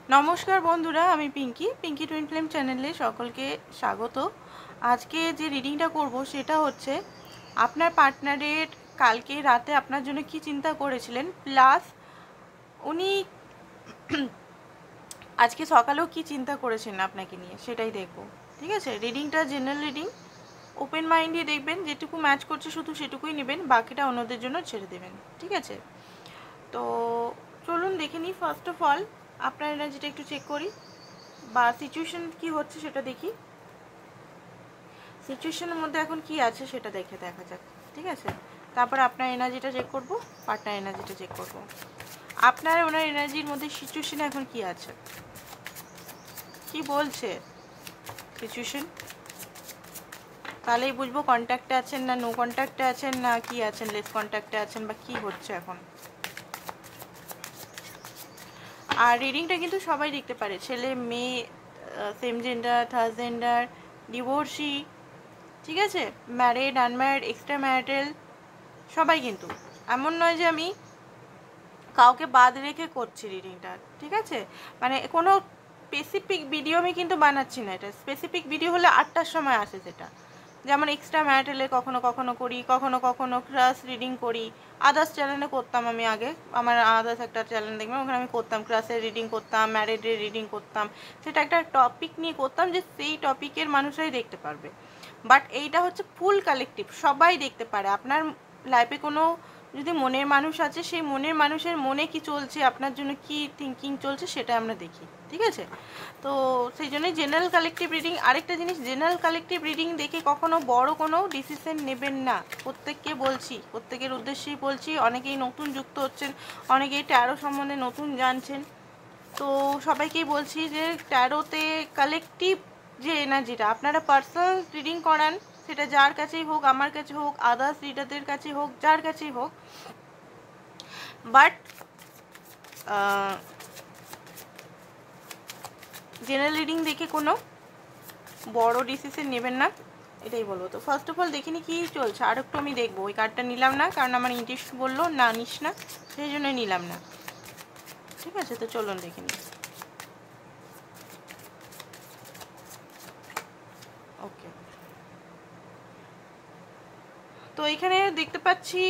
নমস্কার বন্ধুরা, আমি পিঙ্কি টুইন ফ্লেম চ্যানেলে সকলকে স্বাগত। আজকে যে রিডিংটা করব সেটা হচ্ছে আপনার পার্টনারের কালকে রাতে আপনার জন্য কি চিন্তা করেছিলেন, প্লাস উনি আজকে সকালেও কি চিন্তা করেছেন আপনাকে নিয়ে, সেটাই দেখব। ঠিক আছে, রিডিংটা জেনারেল রিডিং, ওপেন মাইন্ডে দেখবেন, যেটুকু ম্যাচ করছে শুধু সেটুকুই নেবেন, বাকিটা অন্যদের জন্য ছেড়ে দেবেন। ঠিক আছে, তো চলুন দেখে নিই। ফার্স্ট অফ অল আপনার এনার্জিটা একটু চেক করি, বা সিচুয়েশন কি হচ্ছে সেটা দেখি। সিচুয়েশনের মধ্যে এখন কি আছে সেটা দেখা যাক। ঠিক আছে, তারপর আপনার এনার্জিটা চেক করব, পার্টনার এনার্জিটা চেক করব। আপনার ওনার এনার্জির মধ্যে সিচুয়েশনে এখন কি আছে, কি বলছে সিচুয়েশন, তাহলেই বুঝবো কন্ট্যাক্টে আছেন না নো কন্ট্যাক্টে আছেন, না কি আছেন, লেস কন্ট্যাক্টে আছেন, বা কি হচ্ছে এখন। আর রিডিংটা কিন্তু সবাই দেখতে পারে, ছেলে মেয়ে, same gender, third gender, divorcee, ঠিক আছে, ম্যারিড, আনম্যারিড, এক্সট্রা ম্যারিটাল, সবাই কিন্তু। এমন নয় যে আমি কাউকে বাদ রেখে করছি রিডিংটা। ঠিক আছে, মানে কোনো স্পেসিফিক ভিডিও আমি কিন্তু বানাচ্ছি না। এটা স্পেসিফিক ভিডিও হলে 8টার সময় আসে, সেটা যেমন এক্সট্রা ম্যারিটালে কখনো কখনো করি, কখনো কখনো ক্রাশ রিডিং করি। আদার্স চ্যানেলে করতাম আমি আগে, আমার আদার্স একটা চ্যানেল দেখবেন, ওখানে আমি করতাম ক্রাশের রিডিং করতাম, ম্যারিডের রিডিং করতাম। সেটা একটা টপিক নিয়ে করতাম, যে সেই টপিকের মানুষরাই দেখতে পারবে। বাট এইটা হচ্ছে ফুল কালেকটিভ, সবাই দেখতে পারে। আপনার লাইফে কোনো যদি মনের মানুষ আছে, সেই মনের মানুষের মনে কি চলছে, আপনার জন্য কি থিঙ্কিং চলছে, সেটা আমরা দেখি। ঠিক আছে, তো সেই জন্যই জেনারেল কালেকটিভ রিডিং। আরেকটা জিনিস, জেনারেল কালেকটিভ রিডিং দেখে কখনো বড় কোনো ডিসিশন নেবেন না। প্রত্যেককে বলছি, প্রত্যেকের উদ্দেশ্যেই বলছি। অনেকেই নতুন যুক্ত হচ্ছেন, অনেকেই ট্যারো সম্বন্ধে নতুন জানছেন, তো সবাইকেই বলছি যে ট্যারোতে কালেকটিভ যে এনার্জিটা, আপনারা পার্সোনাল রিডিং করান, সেটা যার কাছেই হোক, আমার কাছে হোক, আদার্স রিডারদের কাছে হোক, যার কাছেই হোক, বাট জেনারেল রিডিং দেখে কোনো বড় ডিসিশন নেবেন না, এটাই বলবো। তো ফার্স্ট অফ অল দেখিনি কি চলছে, আর একটু আমি দেখবো। ওই কার্ডটা নিলাম না, কারণ আমার ইন্টারেস্ট বললো না নিস না, সেই জন্য নিলাম না। ঠিক আছে, তো চলুন দেখে নিই। ওকে, তো এখানে দেখতে পাচ্ছি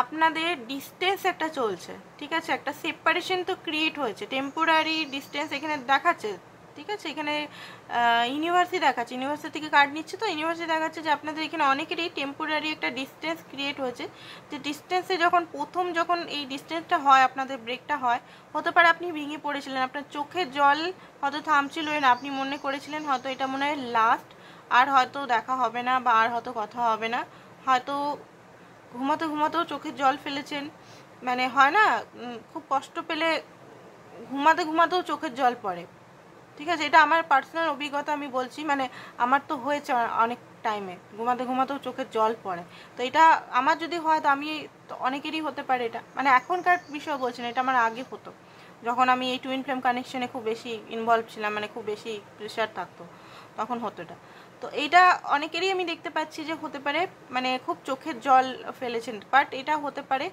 আপনাদের ডিস্টেন্স একটা চলছে। ঠিক আছে, একটা সেপারেশন তো ক্রিয়েট হয়েছে, টেম্পোরারি ডিস্টেন্স এখানে দেখাচ্ছে। ঠিক আছে, এখানে ইউনিভার্সিটি দেখাচ্ছে, ইউনিভার্সিটি থেকে কার্ড নিচ্ছে, তো ইউনিভার্সিটি দেখাচ্ছে যে আপনাদের এখানে অনেকেরই টেম্পোরারি একটা ডিস্টেন্স ক্রিয়েট হয়েছে। যে ডিস্টেন্সে যখন এই ডিস্টেন্সটা হয়, আপনাদের ব্রেকটা হয়, হতে পারে আপনি ভেঙে পড়েছিলেন, আপনার চোখের জল হয়তো থামছিলই না, আপনি মনে করেছিলেন হয়তো এটা মনে হয় লাস্ট, আর হয়তো দেখা হবে না, বা আর হয়তো কথা হবে না। হয়তো ঘুমাতে ঘুমাতেও চোখের জল ফেলেছেন, মানে হয় না, খুব কষ্ট পেলে ঘুমাতে ঘুমাতেও চোখের জল পড়ে। ঠিক আছে, এটা আমার পার্সোনাল অভিজ্ঞতা আমি বলছি, মানে আমার তো হয়েছে অনেক টাইমে, ঘুমাতে ঘুমাতেও চোখের জল পড়ে। তো এটা আমার যদি হয়, তো আমি তো অনেকেরই হতে পারে এটা, মানে এখনকার বিষয় বলছি না, এটা আমার আগে হতো, যখন আমি এই টুইন ফ্লেম কানেকশনে খুব বেশি ইনভলভ ছিলাম, মানে খুব বেশি প্রেশার থাকতো, তখন হতো এটা। তো এইটা অনেকেরই আমি দেখতে পাচ্ছি যে হতে পারে, মানে খুব চোখের জল ফেলেছেন, বাট এটা হতে পারে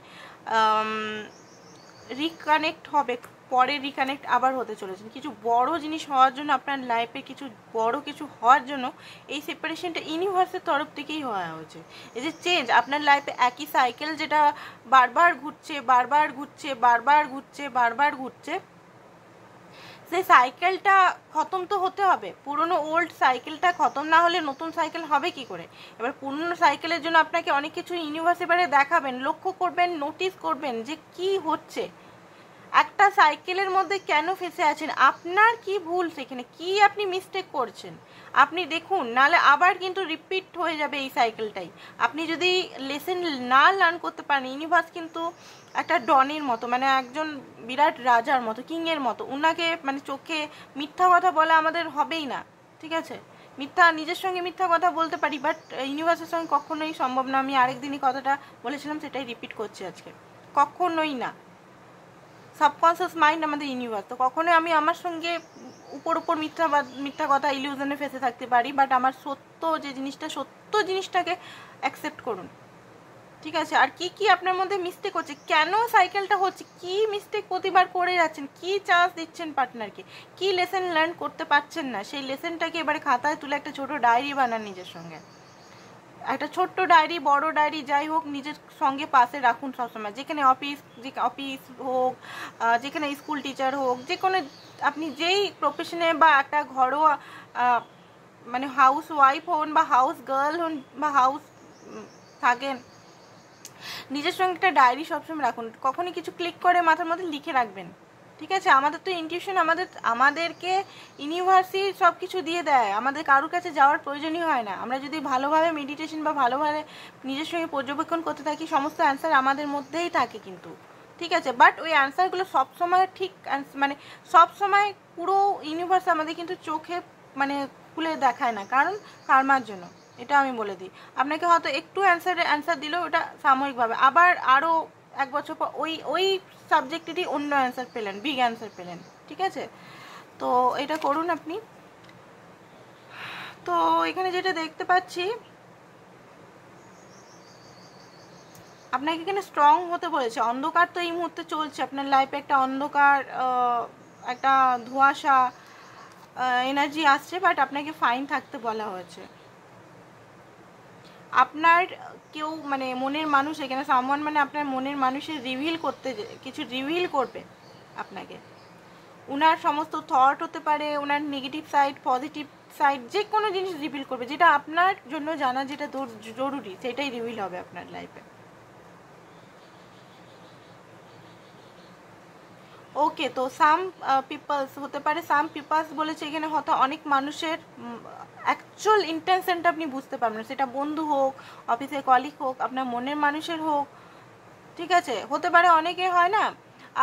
রিকানেক্ট হবে, পরে রিকানেক্ট আবার হতে চলেছেন। কিছু বড় জিনিস হওয়ার জন্য, আপনার লাইফে কিছু বড় কিছু হওয়ার জন্য এই সেপারেশনটা ইউনিভার্সের তরফ থেকেই হওয়া হয়েছে। এই যে চেঞ্জ আপনার লাইফে, একই সাইকেল যেটা বারবার ঘুরছে, বারবার ঘুরছে, বারবার ঘুরছে, বারবার ঘুরছে, সেই সাইকেলটা খতম তো হতে হবে। পুরনো ওল্ড সাইকেলটা খতম না হলে নতুন সাইকেল হবে কি করে। এবার পুরনো সাইকেলের জন্য আপনাকে অনেক কিছু ইউনিভার্সে এবারে দেখাবেন, লক্ষ্য করবেন, নোটিস করবেন যে কি হচ্ছে, একটা সাইকেলের মধ্যে কেন ফেসে আছেন, আপনার কি ভুল, সেখানে কি আপনি মিস্টেক করছেন আপনি দেখুন, নাহলে আবার কিন্তু রিপিট হয়ে যাবে এই সাইকেলটাই। আপনি যদি লেসেন না লার্ন করতে পারেন, ইউনিভার্স কিন্তু একটা ডনের মতো, মানে একজন বিরাট রাজার মতো, কিংয়ের মতো, উনাকে মানে চোখে মিথ্যা কথা বলা আমাদের হবেই না। ঠিক আছে, নিজের সঙ্গে মিথ্যা কথা বলতে পারি, বাট ইউনিভার্সের সঙ্গে কখনোই সম্ভব না। আমি আরেকদিনই কথাটা বলেছিলাম, সেটাই রিপিট করছি আজকে, কখনোই না। সাবকনসিয়াস মাইন্ড আমাদের ইউনিভার্স, তো কখনোই আমি আমার সঙ্গে উপর মিথ্যা কথা ইলিউশনে ফেসে থাকতে পারি, বাট আমার সত্য যে জিনিসটা, সত্য জিনিসটাকে অ্যাকসেপ্ট করুন। ঠিক আছে, আর কি কি আপনার মধ্যে মিস্টেক হচ্ছে, কেন সাইকেলটা হচ্ছে, কি মিস্টেক প্রতিবার করে যাচ্ছেন, কি চান্স দিচ্ছেন পার্টনারকে, কি লেসন লার্ন করতে পারছেন না, সেই লেসনটাকে এবারে খাতায় তুলে একটা ছোট ডায়েরি বানান নিজের সঙ্গে। একটা ছোট্ট ডায়েরি, বড় ডায়েরি, যাই হোক, নিজের সঙ্গে পাশে রাখুন সবসময়। যেখানে অফিস হোক, যেখানে স্কুল টিচার হোক, যে কোনো আপনি যেই প্রফেশনে বা একটা ঘরোয়া মানে হাউস ওয়াইফ হন বা হাউস গার্ল হন বা হাউস থাকেন, নিজের সঙ্গে একটা ডায়েরি সবসময় রাখুন। কখনই কিছু ক্লিক করে মাথার মধ্যে লিখে রাখবেন। ঠিক আছে, আমাদের তো ইনটিউশন আমাদেরকে ইউনিভার্সিটি সব কিছু দিয়ে দেয়, আমাদের কারোর কাছে যাওয়ার প্রয়োজনই হয় না। আমরা যদি ভালোভাবে মেডিটেশন বা ভালোভাবে নিজের সঙ্গে পর্যবেক্ষণ করতে থাকি, সমস্ত অ্যান্সার আমাদের মধ্যেই থাকে কিন্তু। ঠিক আছে, বাট ওই অ্যান্সারগুলো সবসময় ঠিক মানে সবসময় পুরো ইউনিভার্স আমাদের কিন্তু চোখে মানে খুলে দেখায় না, কারণ কার্মার জন্য। এটা আমি বলে দিই, আপনাকে হয়তো একটু অ্যান্সার দিলেও ওটা সাময়িকভাবে, আবার আরও এক বছর পর ওই সাবজেক্টেরই অন্য অ্যান্সার পেলেন, বিগ অ্যান্সার পেলেন। ঠিক আছে, তো এটা করুন আপনি। তো এখানে যেটা দেখতে পাচ্ছি, আপনাকে এখানে স্ট্রং হতে বলেছে। অন্ধকার তো এই মুহূর্তে চলছে আপনার লাইফে, একটা অন্ধকার, একটা ধোঁয়াশা এনার্জি আসছে, বাট আপনাকে ফাইন থাকতে বলা হয়েছে। আপনার কেউ মানে মনের মানুষ, এখানে সামওয়ান মানে আপনার মনের মানুষের রিভিল করতে, কিছু রিভিল করবে আপনাকে। ওনার সমস্ত থট হতে পারে, ওনার নেগেটিভ সাইড, পজিটিভ সাইড, যে কোনো জিনিস রিভিল করবে, যেটা আপনার জন্য জানা, যেটা জরুরি, সেটাই রিভিল হবে আপনার লাইফে। ওকে, তো সাম পিপলস হতে পারে, সাম পিপলস বলেছে এখানে হয়তো অনেক মানুষের অ্যাকচুয়াল ইন্টেনশনটা আপনি বুঝতে পারবেন, সেটা বন্ধু হোক, অফিসের কলিগ হোক, আপনার মনের মানুষের হোক। ঠিক আছে, হতে পারে অনেকে হয় না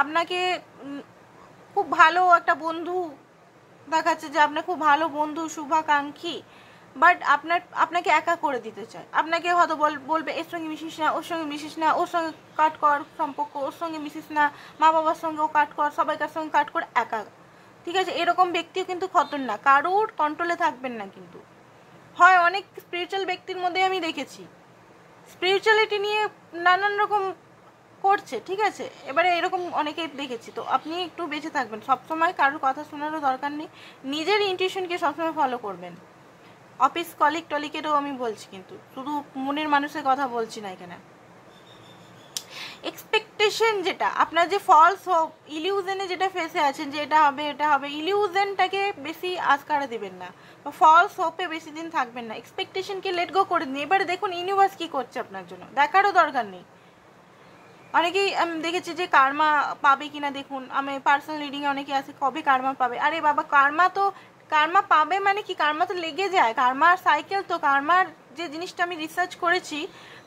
আপনাকে খুব ভালো একটা বন্ধু দেখাচ্ছে, যে আপনার খুব ভালো বন্ধু, শুভাকাঙ্ক্ষী, বাট আপনাকে একা করে দিতে চায়। আপনাকে হয়তো বলবে এর সঙ্গে মিশিস না, ওর সঙ্গে মিশিস না, ওর সঙ্গে কাট কর সম্পর্ক, ওর সঙ্গে মিশিস না, মা বাবার সঙ্গেও কাট কর, সবাইকার সঙ্গে কাট কর, একা। ঠিক আছে, এরকম ব্যক্তিও কিন্তু খতরনাক, কারোর কন্ট্রোলে থাকবেন না কিন্তু। হয় অনেক স্পিরিচুয়াল ব্যক্তির মধ্যে আমি দেখেছি স্পিরিচুয়ালিটি নিয়ে নানান রকম করছে। ঠিক আছে, এবারে এরকম অনেকেই দেখেছি। তো আপনি একটু বেঁচে থাকবেন, সবসময় কারোর কথা শোনারও দরকার নেই, নিজের ইনটিউশনকে সবসময় ফলো করবেন। অফিস কলিগ টলিগেরও আমি বলছি, কিন্তু শুধু মনের মানুষের কথা বলছি না এখানে। এক্সপেকটেশন, যেটা আপনার যে ফলস হোপ, ইলিউশনে যেটা ফেসে আছেন, যে এটা হবে এটা হবে, ইলিউশনটাকে বেশি আজকারা দিবেন না, বা ফলস হোপে বেশি দিন থাকবেন না, এক্সপেকটেশনকে লেট গো করে দিন। এবারে দেখুন ইউনিভার্স কী করছে আপনার জন্য, দেখারও দরকার নেই। অনেকেই আমি দেখেছি যে কার্মা পাবে কিনা, দেখুন আমি পার্সোনাল রিডিংয়ে অনেকে আছে কবে কার্মা পাবে। আরে বাবা, কার্মা পাবে মানে কি, কার্মা তো লেগে যায়, কার্মার সাইকেল তো। কার্মার যে জিনিসটা আমি রিসার্চ করেছি,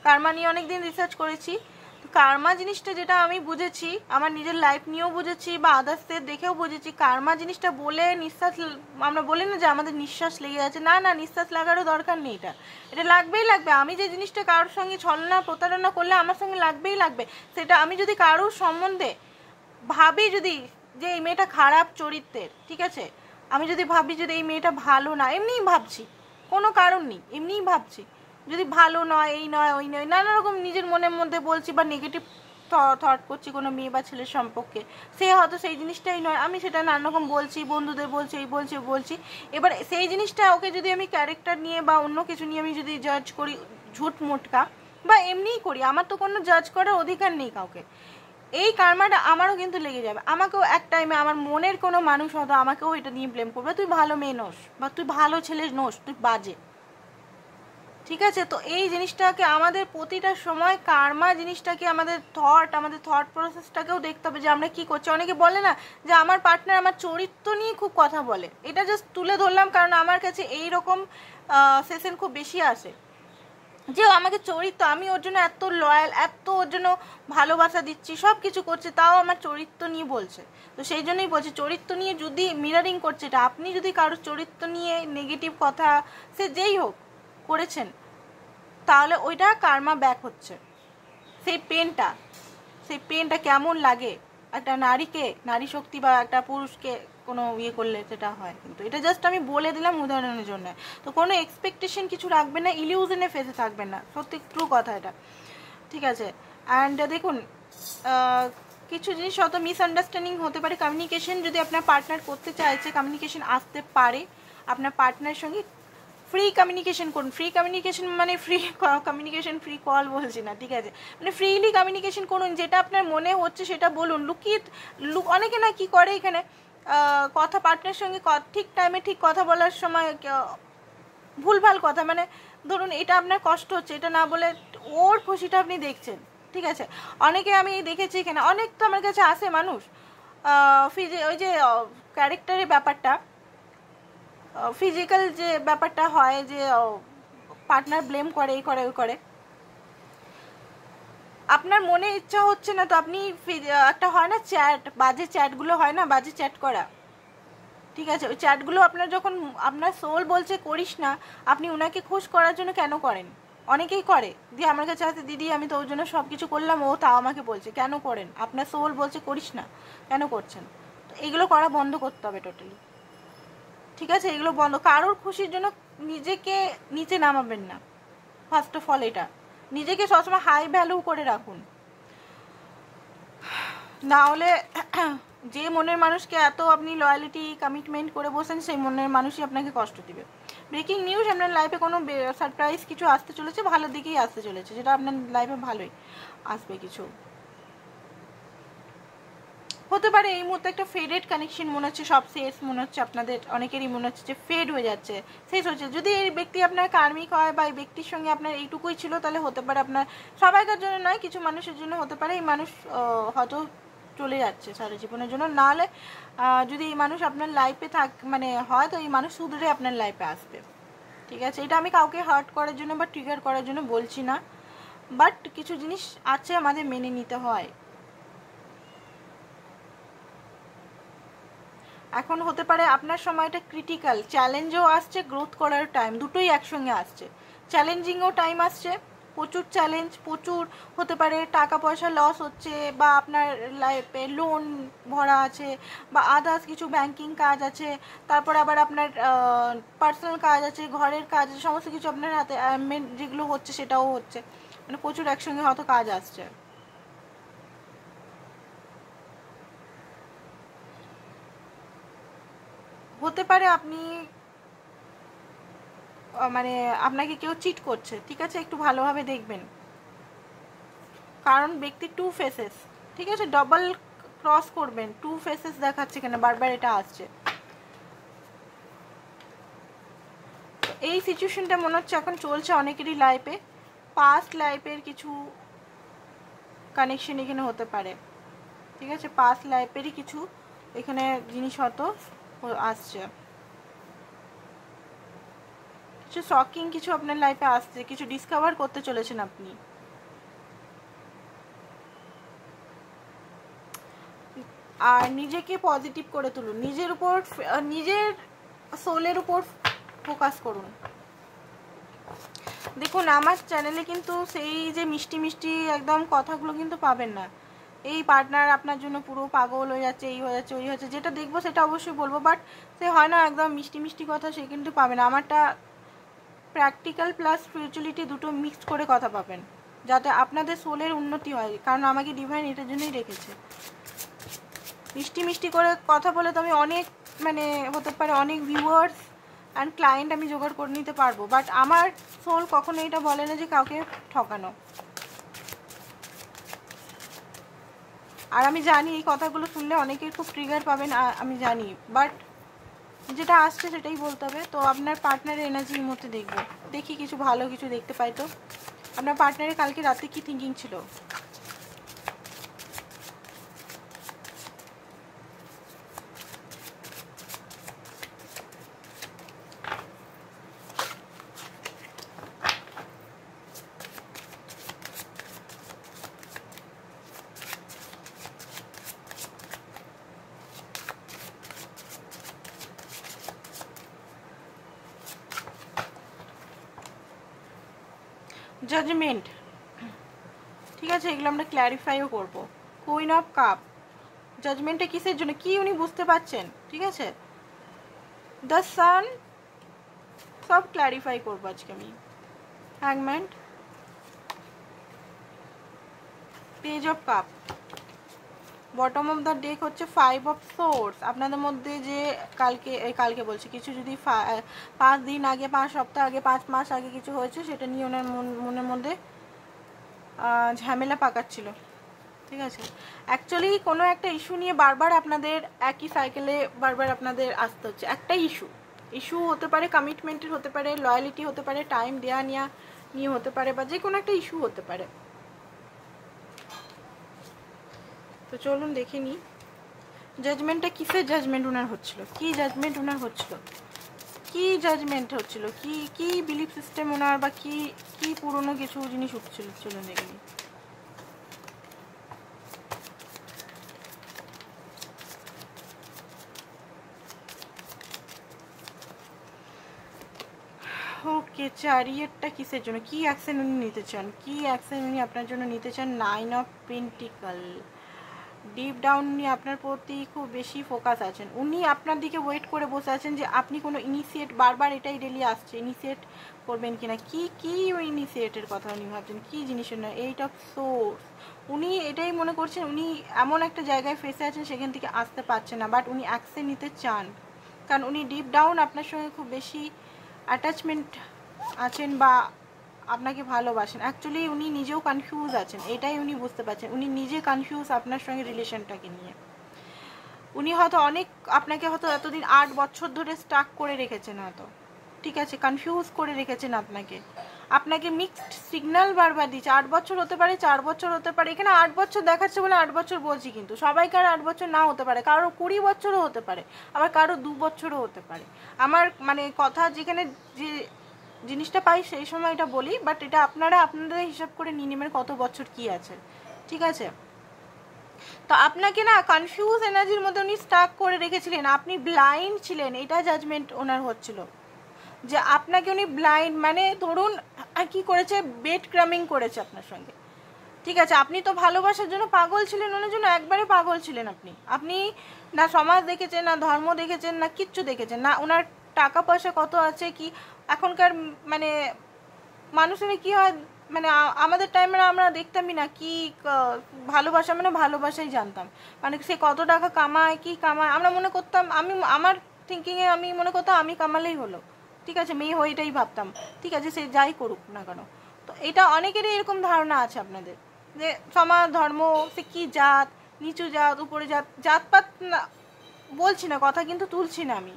কার্মা নিয়ে অনেক দিন রিসার্চ করেছি, তো কার্মা জিনিসটা যেটা আমি বুঝেছি, আমার নিজের লাইফ নিয়েও বুঝেছি বা আদার্সদের দেখেও বুঝেছি, কার্মা জিনিসটা বলে নিঃশ্বাস, আমরা বলি না যে আমাদের নিঃশ্বাস লেগে আছে, না না, নিঃশ্বাস লাগারও দরকার নেই, এটা লাগবেই লাগবে। আমি যে জিনিসটা কারোর সঙ্গে ছলনা প্রতারণা করলে আমার সঙ্গে লাগবেই লাগবে, সেটা আমি যদি কারোর সম্বন্ধে ভাবি, যদি যে এই মেয়েটা খারাপ চরিত্রের, ঠিক আছে, আমি যদি ভাবি যদি এই মেয়েটা ভালো না, এমনিই ভাবছি, কোনো কারণ নেই, এমনিই ভাবছি, যদি ভালো নয়, এই নয়, ওই নয়, নানা রকম নিজের মনের মধ্যে বলছি, বা নেগেটিভ থট করছি কোনো মেয়ে বা ছেলের সম্পর্কে, সে হয়তো সেই জিনিসটাই নয়, আমি সেটা নানা রকম বলছি, বন্ধুদের বলছি, এই বলছি। এবার সেই জিনিসটা ওকে যদি আমি ক্যারেক্টার নিয়ে বা অন্য কিছু নিয়ে আমি যদি জাজ করি, ঝুট মোটকা বা এমনিই করি, আমার তো কোনো জাজ করার অধিকার নেই কাউকে। এই কার্মাটা আমারও কিন্তু লেগে যাবে, আমাকেও এক টাইমে আমার মনের কোনো মানুষ হয়তো আমাকেও এটা নিয়ে ব্লেম করবে, তুই ভালো মেয়ে নোস, বা তুই ভালো ছেলে নোস, তুই বাজে। ঠিক আছে, তো এই জিনিসটাকে আমাদের প্রতিটা সময় কার্মা জিনিসটাকে আমাদের থট প্রসেসটাকেও দেখতে হবে, যে আমরা কি করছি। অনেকে বলে না যে আমার পার্টনার আমার চরিত্র নিয়ে খুব কথা বলে, এটা জাস্ট তুলে ধরলাম কারণ আমার কাছে এই রকম সেশন খুব বেশি আসে, যে আমাকে চরিত্র, আমি ওর জন্য এত লয়াল, এত ওর জন্য ভালোবাসা দিচ্ছি, সব কিছু করছে, তাও আমার চরিত্র নিয়ে বলছে। তো সেই জন্যই বলছি, চরিত্র নিয়ে যদি মিরারিং করছে, এটা আপনি যদি কারোর চরিত্র নিয়ে নেগেটিভ কথা, সে যেই হোক করেছেন, তাহলে ওইটা কার্মা ব্যাক হচ্ছে। সেই পেনটা কেমন লাগে একটা নারীকে, নারী শক্তি বা একটা পুরুষকে কোনো ইয়ে করলে সেটা হয়। কিন্তু এটা জাস্ট আমি বলে দিলাম উদাহরণের জন্য। তো কোনো এক্সপেকটেশন কিছু রাখবেন না, ইলিউশনে ফেসে থাকবেন না, সত্যি ট্রু কথা এটা। ঠিক আছে। অ্যান্ড দেখুন কিছু জিনিস হয়তো মিসআন্ডারস্ট্যান্ডিং হতে পারে। কমিউনিকেশন যদি আপনার পার্টনার করতে চাইছে, কমিউনিকেশন আসতে পারে আপনার পার্টনারের সঙ্গে, ফ্রি কমিউনিকেশন করুন। ফ্রি কমিউনিকেশন মানে ফ্রি কমিউনিকেশন, ফ্রি কল বলছি না, ঠিক আছে, মানে ফ্রিলি কমিউনিকেশন করুন, যেটা আপনার মনে হচ্ছে সেটা বলুন। অনেকে না কি করে এখানে কথা পার্টনারের সঙ্গে ঠিক টাইমে ঠিক কথা বলার সময় ভুলভাল কথা, মানে ধরুন এটা আপনার কষ্ট হচ্ছে, এটা না বলে ওর খুশিটা আপনি দেখছেন, ঠিক আছে। অনেকে আমি দেখেছি এখানে, অনেক তো আমার কাছে আসে মানুষ ওই যে ক্যারেক্টারের ব্যাপারটা, ফিজিক্যাল যে ব্যাপারটা হয়, যে পার্টনার ব্লেম করে, এই করে ওই করে, আপনার মনে ইচ্ছা হচ্ছে না তো আপনি একটা হয় না চ্যাট, বাজে চ্যাটগুলো হয় না, বাজে চ্যাট করা, ঠিক আছে, ওই চ্যাটগুলো আপনার যখন আপনার সোল বলছে করিস না, আপনি ওনাকে খুশ করার জন্য কেন করেন? অনেকেই করে, দিয়ে আমার কাছে আছে দিদি আমি তো ওর জন্য সব কিছু করলাম, ও তাও আমাকে বলছে, কেন করেন? আপনার সোল বলছে করিস না, কেন করছেন? তো এগুলো করা বন্ধ করতে হবে টোটালি, ঠিক আছে, এগুলো বন্ধ। কারোর খুশির জন্য নিজেকে নিচে নামাবেন না, ফার্স্ট অফ অল এটা নিজেকে সবসময় হাই ভ্যালু করে রাখুন, না হলে যে মনের মানুষকে এত আপনি লয়ালিটি কমিটমেন্ট করে বসেন, সেই মনের মানুষই আপনাকে কষ্ট দিবে। ব্রেকিং নিউজ, আপনার লাইফে কোনো সারপ্রাইজ কিছু আসতে চলেছে, ভালো দিকেই আসতে চলেছে, যেটা আপনার লাইফে ভালোই আসবে। কিছু হতে পারে এই মুহূর্তে একটা ফেডেড কানেকশন মনে হচ্ছে, সব শেষ মনে হচ্ছে, আপনাদের অনেকেরই মনে হচ্ছে যে ফেড হয়ে যাচ্ছে, শেষ হচ্ছে। যদি এই ব্যক্তি আপনার কার্মিক হয় বা এই ব্যক্তির সঙ্গে আপনার এইটুকুই ছিল, তাহলে হতে পারে আপনার, সবাইকার জন্য নয়, কিছু মানুষের জন্য হতে পারে এই মানুষ হয়তো চলে যাচ্ছে সারা জীবনের জন্য। নাহলে যদি এই মানুষ আপনার লাইফে মানে হয়, তো এই মানুষ শুধরে আপনার লাইফে আসবে, ঠিক আছে। এটা আমি কাউকে হার্ট করার জন্য বা ট্রিগার করার জন্য বলছি না, বাট কিছু জিনিস আছে আমাদের মেনে নিতে হয়। এখন হতে পারে আপনার সময়টা ক্রিটিক্যাল, চ্যালেঞ্জও আসছে, গ্রোথ করার টাইম, দুটোই একসঙ্গে আসছে। চ্যালেঞ্জিংও টাইম আসছে, প্রচুর চ্যালেঞ্জ, প্রচুর হতে পারে টাকা পয়সা লস হচ্ছে, বা আপনার লাইফে লোন ভরা আছে, বা আদার্স কিছু ব্যাংকিং কাজ আছে, তারপর আবার আপনার পার্সোনাল কাজ আছে, ঘরের কাজ আছে, সমস্ত কিছু আপনার হাতে যেগুলো হচ্ছে সেটাও হচ্ছে, মানে প্রচুর একসঙ্গে হয়তো কাজ আসছে। হতে পারে আপনি মানে আপনাকে কেউ চিট করছে, ঠিক আছে, একটু ভালোভাবে দেখবেন, কারণ ব্যক্তি টু ফেসেস, ঠিক আছে, ডবল ক্রস করবেন, টু ফেসেস দেখাচ্ছে কেন বারবার, এটা আসছে। এই সিচুয়েশনটা মনে হচ্ছে এখন চলছে অনেকেরই লাইফে, পাস্ট লাইফের কিছু কানেকশন এখানে হতে পারে, ঠিক আছে, পাস্ট লাইফেরই কিছু এখানে জিনিস হয়তো আসছে, কিছু শকিং কিছু আপনার লাইফে আসছে, কিছু ডিসকভার করতে চলেছেন আপনি। আর নিজেকে পজিটিভ করে তুলুন, নিজের উপর, নিজের সোলের উপর ফোকাস করুন। দেখুন আমার চ্যানেলে কিন্তু সেই যে মিষ্টি মিষ্টি একদম কথাগুলো কিন্তু পাবেন না, এই পার্টনার আপনার জন্য পুরো পাগল হয়ে যাচ্ছে, এই হয়ে যাচ্ছে, ওই হচ্ছে, যেটা দেখবো সেটা অবশ্যই বলবো, বাট সে হয় না একদম মিষ্টি মিষ্টি কথা, সে কিন্তু পাবে না। আমারটা প্র্যাকটিক্যাল প্লাস স্পিরিচুয়ালিটি দুটো মিক্সড করে কথা পাবেন, যাতে আপনাদের সোলের উন্নতি হয়, কারণ আমাকে ডিভাইন এটার জন্যই রেখেছে। মিষ্টি মিষ্টি করে কথা বলে তো আমি অনেক, মানে হতে পারে অনেক ভিউয়ার্স অ্যান্ড ক্লায়েন্ট আমি জোগাড় করে নিতে পারবো, বাট আমার সোল কখনো এটা বলে না যে কাউকে ঠকানো। আর আমি জানি এই কথাগুলো শুনলে অনেকের খুব ট্রিগার পাবেন, আমি জানি, বাট যেটা আসছে সেটাই বলতে হবে। তো আপনার পার্টনারের এনার্জির মধ্যে দেখবো, দেখি কিছু ভালো কিছু দেখতে পাই। তো আপনার পার্টনারের কালকে রাতে কি থিঙ্কিং ছিল? জাজমেন্ট, ঠিক আছে, এগুলো আমরা ক্ল্যারিফাইও করবো। কুইন অফ কাপ, জাজমেন্টে কিসের জন্য, কি উনি বুঝতে পারছেন, ঠিক আছে, দ্য সান, সব ক্ল্যারিফাই করবো আজকে আমি। হ্যাংম্যান, page of cup, bottom of the deck হচ্ছে 5 অফ সোর্স। আপনাদের মধ্যে যে কালকে বলছি কিছু যদি 5 দিন আগে, 5 সপ্তাহ আগে, 5 মাস আগে কিছু হয়েছে, সেটা নিয়ে ওনার মনের মধ্যে ঝামেলা পাকাচ্ছিল, ঠিক আছে। অ্যাকচুয়ালি কোনো একটা ইস্যু নিয়ে বারবার আপনাদের একই সাইকেলে বারবার আপনাদের আসতে হচ্ছে। একটা ইস্যু হতে পারে, কমিটমেন্টের হতে পারে, লয়ালিটি হতে পারে, টাইম দেওয়া নেওয়া নিয়ে হতে পারে, বা যে কোনো একটা ইস্যু হতে পারে। তো চলুন দেখে নিই জাজমেন্টটা কিসের জাজমেন্ট ওনার হচ্ছিল, কি জাজমেন্ট ওনার হচ্ছিল, কি জাজমেন্ট হচ্ছিল, কি বিলিফ সিস্টেম ওনার, বা কি পুরনো কিছু জিনিস উঠছিল। চলুন দেখে নিই। ওকে, চ্যারিয়টটা কিসের জন্য, কি অ্যাকশন উনি নিতে চান, কি অ্যাকশন উনি আপনার জন্য নিতে চান। 9 অফ পেন্টিকল, ডিপ ডাউন উনি আপনার প্রতি খুব বেশি ফোকাস আছেন। উনি আপনার দিকে ওয়েট করে বসে আছেন যে আপনি কোনো ইনিশিয়েট, বারবার এটাই ডেলি আসছে, ইনিশিয়েট করবেন কিনা, কি ইনিশিয়েটের কথা উনি ভাবছেন, কি জিনিসের না। 8 অফ সোর্স, উনি এটাই মনে করছেন উনি এমন একটা জায়গায় ফেসে আছেন সেখান থেকে আসতে পারছেন না, বাট উনি অ্যাকশন নিতে চান, কারণ উনি ডিপ ডাউন আপনার সঙ্গে খুব বেশি অ্যাটাচমেন্ট আছেন বা আপনাকে ভালোবাসেন। অ্যাকচুয়ালি উনি নিজেও কনফিউজ আছেন, এটাই উনি বুঝতে পারছেন। উনি নিজে কনফিউজ আপনার সঙ্গে রিলেশনটাকে নিয়ে। উনি হয়তো আপনাকে হয়তো এতদিন 8 বছর ধরে স্টাক করে রেখেছেন হয়তো, ঠিক আছে, কনফিউজ করে রেখেছেন আপনাকে মিক্সড সিগন্যাল বারবার দিচ্ছে। 8 বছর হতে পারে, 4 বছর হতে পারে, এখানে 8 বছর দেখাচ্ছে বলে 8 বছর বলছি, কিন্তু সবাইকার 8 বছর না হতে পারে, কারো 20 বছরও হতে পারে, আবার কারো 2 বছরও হতে পারে। আমার মানে কথা যেখানে যে জিনিসটা পাই সেই সময় এটা বলি, বাট এটা আপনাদের হিসাব করে নিয়ে নেবেন কত বছর কি আছে, ঠিক আছে। তো আপনাকে না কনফিউজ এনার্জির মধ্যে উনি স্টাক করে রেখেছিলেন, আপনি ব্লাইন্ড ছিলেন, এটা জাজমেন্ট ওনার হচ্ছিল যে আপনাকে উনি ব্লাইন্ড, মানে ধরুন কি করেছে, বেড ক্রামিং করেছে আপনার সঙ্গে, ঠিক আছে। আপনি তো ভালোবাসার জন্য পাগল ছিলেন, ওনার জন্য একবারে পাগল ছিলেন আপনি না সমাজ দেখেছেন, না ধর্ম দেখেছেন, না কিচ্ছু দেখেছেন, না ওনার টাকা পয়সা কত আছে, কি এখনকার মানে মানুষের কি হয়, মানে আমাদের টাইমে আমরা দেখতামই না কি ভালোবাসা, মানে ভালোবাসাই জানতাম, মানে সে কত টাকা কামায়, কি কামায়, আমরা মনে করতাম, আমার থিঙ্কিংয়ে আমি মনে করতাম আমি কামালেই হলো, ঠিক আছে, মেয়ে হয়ে এটাই ভাবতাম, ঠিক আছে, সে যাই করুক না কেন। তো এটা অনেকেরই এরকম ধারণা আছে আপনাদের, যে সমাজ ধর্ম, সে কি জাত, নিচু জাত, উপরে জাতপাত না বলছি না, কথা কিন্তু তুলছি না আমি,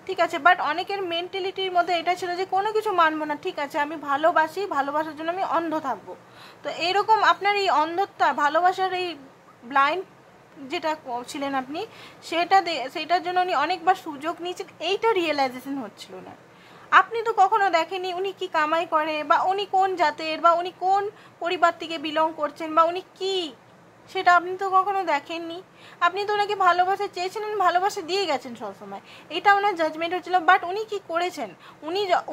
ঠিক আছে, বাট অনেকের মেন্টালিটির মধ্যে এটা ছিল যে কোনো কিছু মানবো না, ঠিক আছে, আমি ভালোবাসার জন্য আমি অন্ধ থাকবো। তো এইরকম আপনার এই অন্ধতা, ভালোবাসার এই ব্লাইন্ড যেটা ছিলেন আপনি, সেটার জন্য উনি অনেকবার সুযোগ নিয়েছেন, এইটা রিয়েলাইজেশন হচ্ছিল না। আপনি তো কখনো দেখেনি উনি কি কামাই করে, বা উনি কোন জাতের, বা উনি কোন পরিবার থেকে বিলং করছেন, বা উনি কি, সেটা আপনি তো কখনো দেখেননি। আপনি তো ওনাকে ভালোবাসা চেয়েছিলেন, ভালোবাসা দিয়ে গেছেন সবসময়, এটা ওনার জাজমেন্ট হচ্ছিল। বাট উনি কি করেছেন,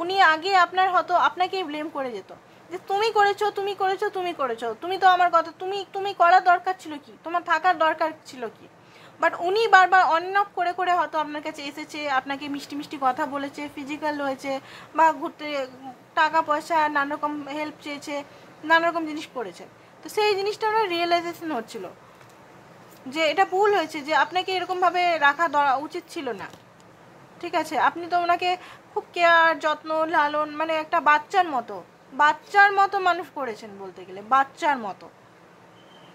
উনি আগে আপনাকেই ব্লেম করে যেত, যে তুমি করেছো, তুমি তো আমার কথা, তুমি করার দরকার ছিল কি, তোমার থাকার দরকার ছিল কি। বাট উনি বারবার অন অফ করে হয়তো আপনার কাছে এসেছে, আপনাকে মিষ্টি মিষ্টি কথা বলেছে, ফিজিক্যাল হয়েছে, বা ঘুরতে টাকা পয়সা নানা রকম হেল্প চেয়েছে, নানা রকম জিনিস করেছে। তো সেই জিনিসটা ওনার রিয়েলাইজেশন হচ্ছিল যে এটা ভুল হয়েছে, যে আপনাকে এরকমভাবে রাখা উচিত ছিল না, ঠিক আছে। আপনি তো ওনাকে খুব কেয়ার, যত্ন, লালন, মানে একটা বাচ্চার মতো মানুষ করেছেন বলতে গেলে, বাচ্চার মতো,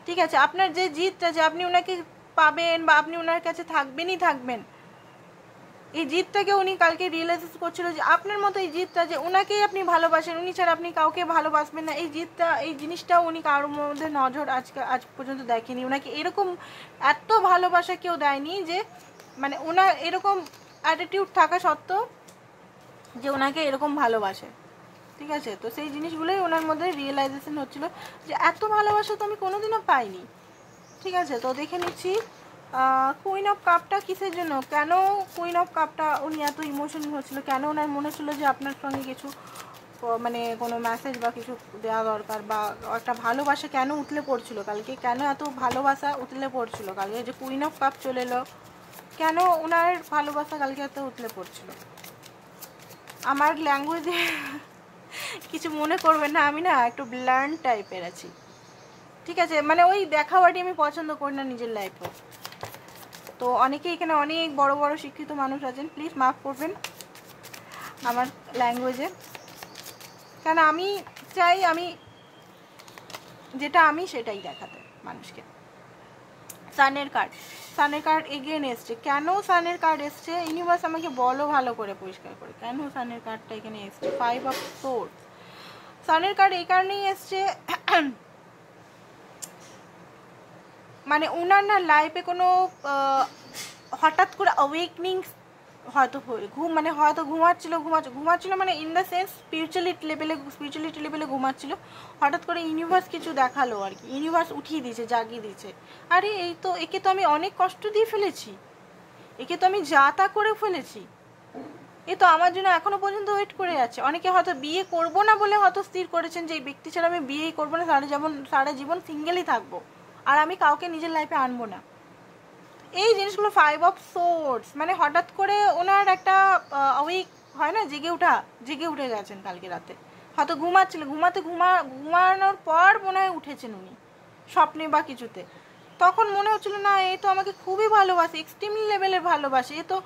ঠিক আছে। আপনার যে জিদটা, যে আপনি ওনাকে পাবেন বা আপনি ওনার কাছে থাকবেন, এই জিদটাকে উনি কালকে রিয়েলাইজ করছিল, যে আপনার মতো এই জিদটা, যে ওনাকেই আপনি ভালোবাসেন, উনি ছাড়া আপনি কাউকে ভালোবাসবেন না, এই জিনিসটাও উনি কারোর মধ্যে নজর আজ পর্যন্ত দেখেনি। ওনাকে এরকম এত ভালোবাসা কেউ দেয়নি, যে মানে ওনার এরকম অ্যাটিটিউড থাকা সত্ত্বেও যে ওনাকে এরকম ভালোবাসে, ঠিক আছে। তো সেই জিনিসগুলোই ওনার মধ্যে রিয়েলাইজেশন হচ্ছিল, যে এত ভালোবাসা তো আমি কোনোদিনও পাইনি, ঠিক আছে। তো দেখে নিচ্ছি কুইন অফ কাপটা কিসের জন্য, কেন কুইন অফ কাপটা উনি এত ইমোশনাল হচ্ছিল, কেন ওনার মনে ছিল যে আপনার সঙ্গে কিছু মানে কোনো মেসেজ বা কিছু দেওয়া দরকার, বা একটা ভালোবাসা কেন উতলে পড়ছিল কালকে, কেন এত ভালোবাসা উতলে পড়ছিল কালকে, যে কুইন অফ কাপ চলে এলো, কেন ওনার ভালোবাসা কালকে এত উতলে পড়ছিল। আমার ল্যাঙ্গুয়েজে কিছু মনে করবেন না, আমি না একটু ব্লান্ট টাইপের আছি, ঠিক আছে, মানে ওই দেখাওয়াটি আমি পছন্দ করি না নিজের লাইফে। তো অনেকেই এখানে অনেক বড় বড় শিক্ষিত মানুষ আছেন, প্লিজ মাফ করবেন আমার ল্যাঙ্গুয়েজে, কারণ আমি চাই আমি যেটা আমি সেটাই দেখাতে মানুষকে। সানের কার্ড, সানের কার্ড এগেন এসছে। কেন সানের কার্ড এসছে ইউনিভার্স আমাকে বলো ভালো করে, পরিষ্কার করে, কেন সানের কার্ডটা এখানে এসছে? 5 অফ সোর্স। সানের কার্ড এই কারণেই এসছে, মানে ওনার না লাইফে কোনো হঠাৎ করে অ্যাওয়েকনিং হয়তো মানে হয়তো ঘুমাচ্ছিল মানে ইন দ্য সেন্স স্পিরিচুয়ালিটি লেভেলে ঘুমাচ্ছিল। হঠাৎ করে ইউনিভার্স কিছু দেখালো আর কি, ইউনিভার্স উঠিয়ে দিয়েছে, জাগিয়ে দিয়েছে। আরে এই তো, একে তো আমি অনেক কষ্ট দিয়ে ফেলেছি, একে তো আমি যা তা করে ফেলেছি, এ তো আমার জন্য এখনো পর্যন্ত ওয়েট করে আছে। অনেকে হয়তো বিয়ে করবো না বলে হয়তো স্থির করেছেন যে এই ব্যক্তি ছাড়া আমি বিয়েই করবো না, সারা জীবন সিঙ্গেলই থাকবো, আর আমি কাউকে নিজের লাইফে আনবো না। এই জিনিসগুলো 5 অফ সোর্স, মানে হঠাৎ করে ওনার একটা উইক হয় না, জেগে উঠে গেছেন কালকে রাতে, হয়তো ঘুমানোর পর মনে হয় উঠেছেন উনি স্বপ্নে বা কিছুতে। তখন মনে হচ্ছিল না এই তো আমাকে খুবই ভালোবাসে, এক্সট্রিমলি লেভেলের ভালোবাসে, এ তো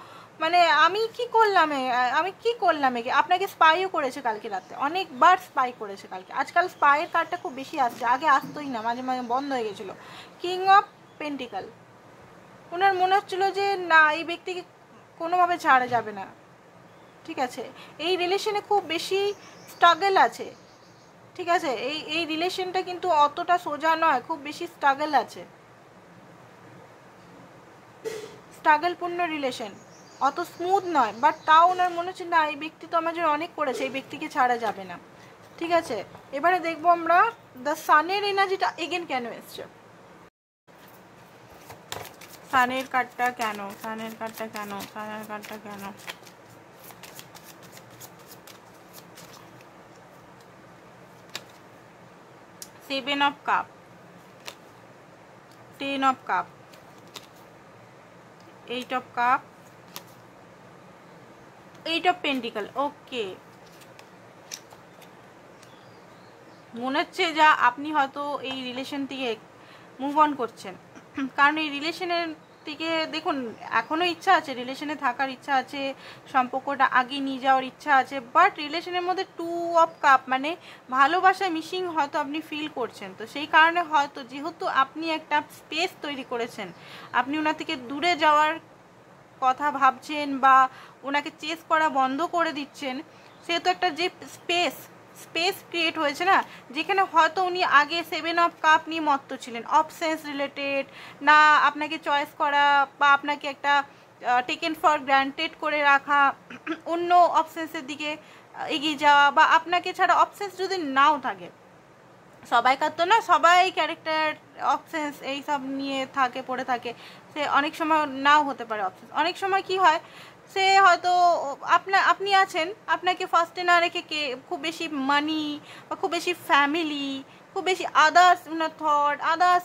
মানে আমি কি করলাম একে। আপনাকে স্পাইও করেছে কালকে রাতে, অনেকবার স্পাই করেছে কালকে। আজকাল স্পাইয়ের কার্ডটা খুব বেশি আসছে, আগে আসতোই না, মাঝে মাঝে বন্ধ হয়ে গেছিলো। কিং অফ পেন্টিকাল, ওনার মনে হচ্ছিলো যে না এই ব্যক্তিকে কোনোভাবে ছাড়া যাবে না, ঠিক আছে। এই রিলেশনে খুব বেশি স্ট্রাগল আছে, ঠিক আছে। এই রিলেশনটা কিন্তু অতটা সোজা নয়, খুব বেশি স্ট্রাগল আছে, স্ট্রাগলপূর্ণ রিলেশন, অত স্মুথ নয়। বাট তাও ওনার মনে হচ্ছে না এই ব্যক্তি তো আমার জন্য অনেক করেছে, এই ব্যক্তিকে ছাড়া যাবে না, ঠিক আছে। এবারে দেখবো আমরা দ্য সানের এনার্জিটা এগেন কেন এসছে, সানের কার্ডটা কেন, সানের কার্ডটা কেন, সানের কার্ডটা কেন। Seven of cup, 10 of cup, 8 of cup, 8 of pentacle. Okay, মনে হচ্ছে যা আপনি হয়তো এই রিলেশন থেকে মুভ অন করছেন, কারণ এই রিলেশনের থেকে দেখুন এখনও ইচ্ছা আছে, রিলেশনে থাকার ইচ্ছা আছে, সম্পর্কটা আগে নিয়ে যাওয়ার ইচ্ছা আছে, বাট রিলেশনের মধ্যে 2 অফ কাপ মানে ভালোবাসা মিসিং হয়তো আপনি ফিল করছেন। তো সেই কারণে হয়তো যেহেতু আপনি একটা স্পেস তৈরি করেছেন, আপনি ওনার থেকে দূরে যাওয়ার কথা ভাবছেন বা ওনাকে চেস করা বন্ধ করে দিচ্ছেন, সেহেতু একটা যে স্পেস ক্রিয়েট হয়েছে না, যেখানে হয়তো উনি আগে 7 অফ কাপ নিয়ে মত্ত ছিলেন, অবসেন্স রিলেটেড, না আপনাকে চয়েস করা বা আপনাকে একটা টেকেন ফর গ্রান্টেড করে রাখা, অন্য অবসেন্সের দিকে এগিয়ে যাওয়া, বা আপনাকে ছাড়া অবসেন্স যদি নাও থাকে, সবাইকার তো না, সবাই ক্যারেক্টার অবসেন্স এইসব নিয়ে পড়ে থাকে, সে অনেক সময় নাও হতে পারে অবসেন্স। অনেক সময় কি হয়, সে হয়তো আপনি আছেন, আপনাকে ফার্স্টে না রেখে খুব বেশি মানি বা খুব বেশি ফ্যামিলি, খুব বেশি আদার্স উনার থট, আদার্স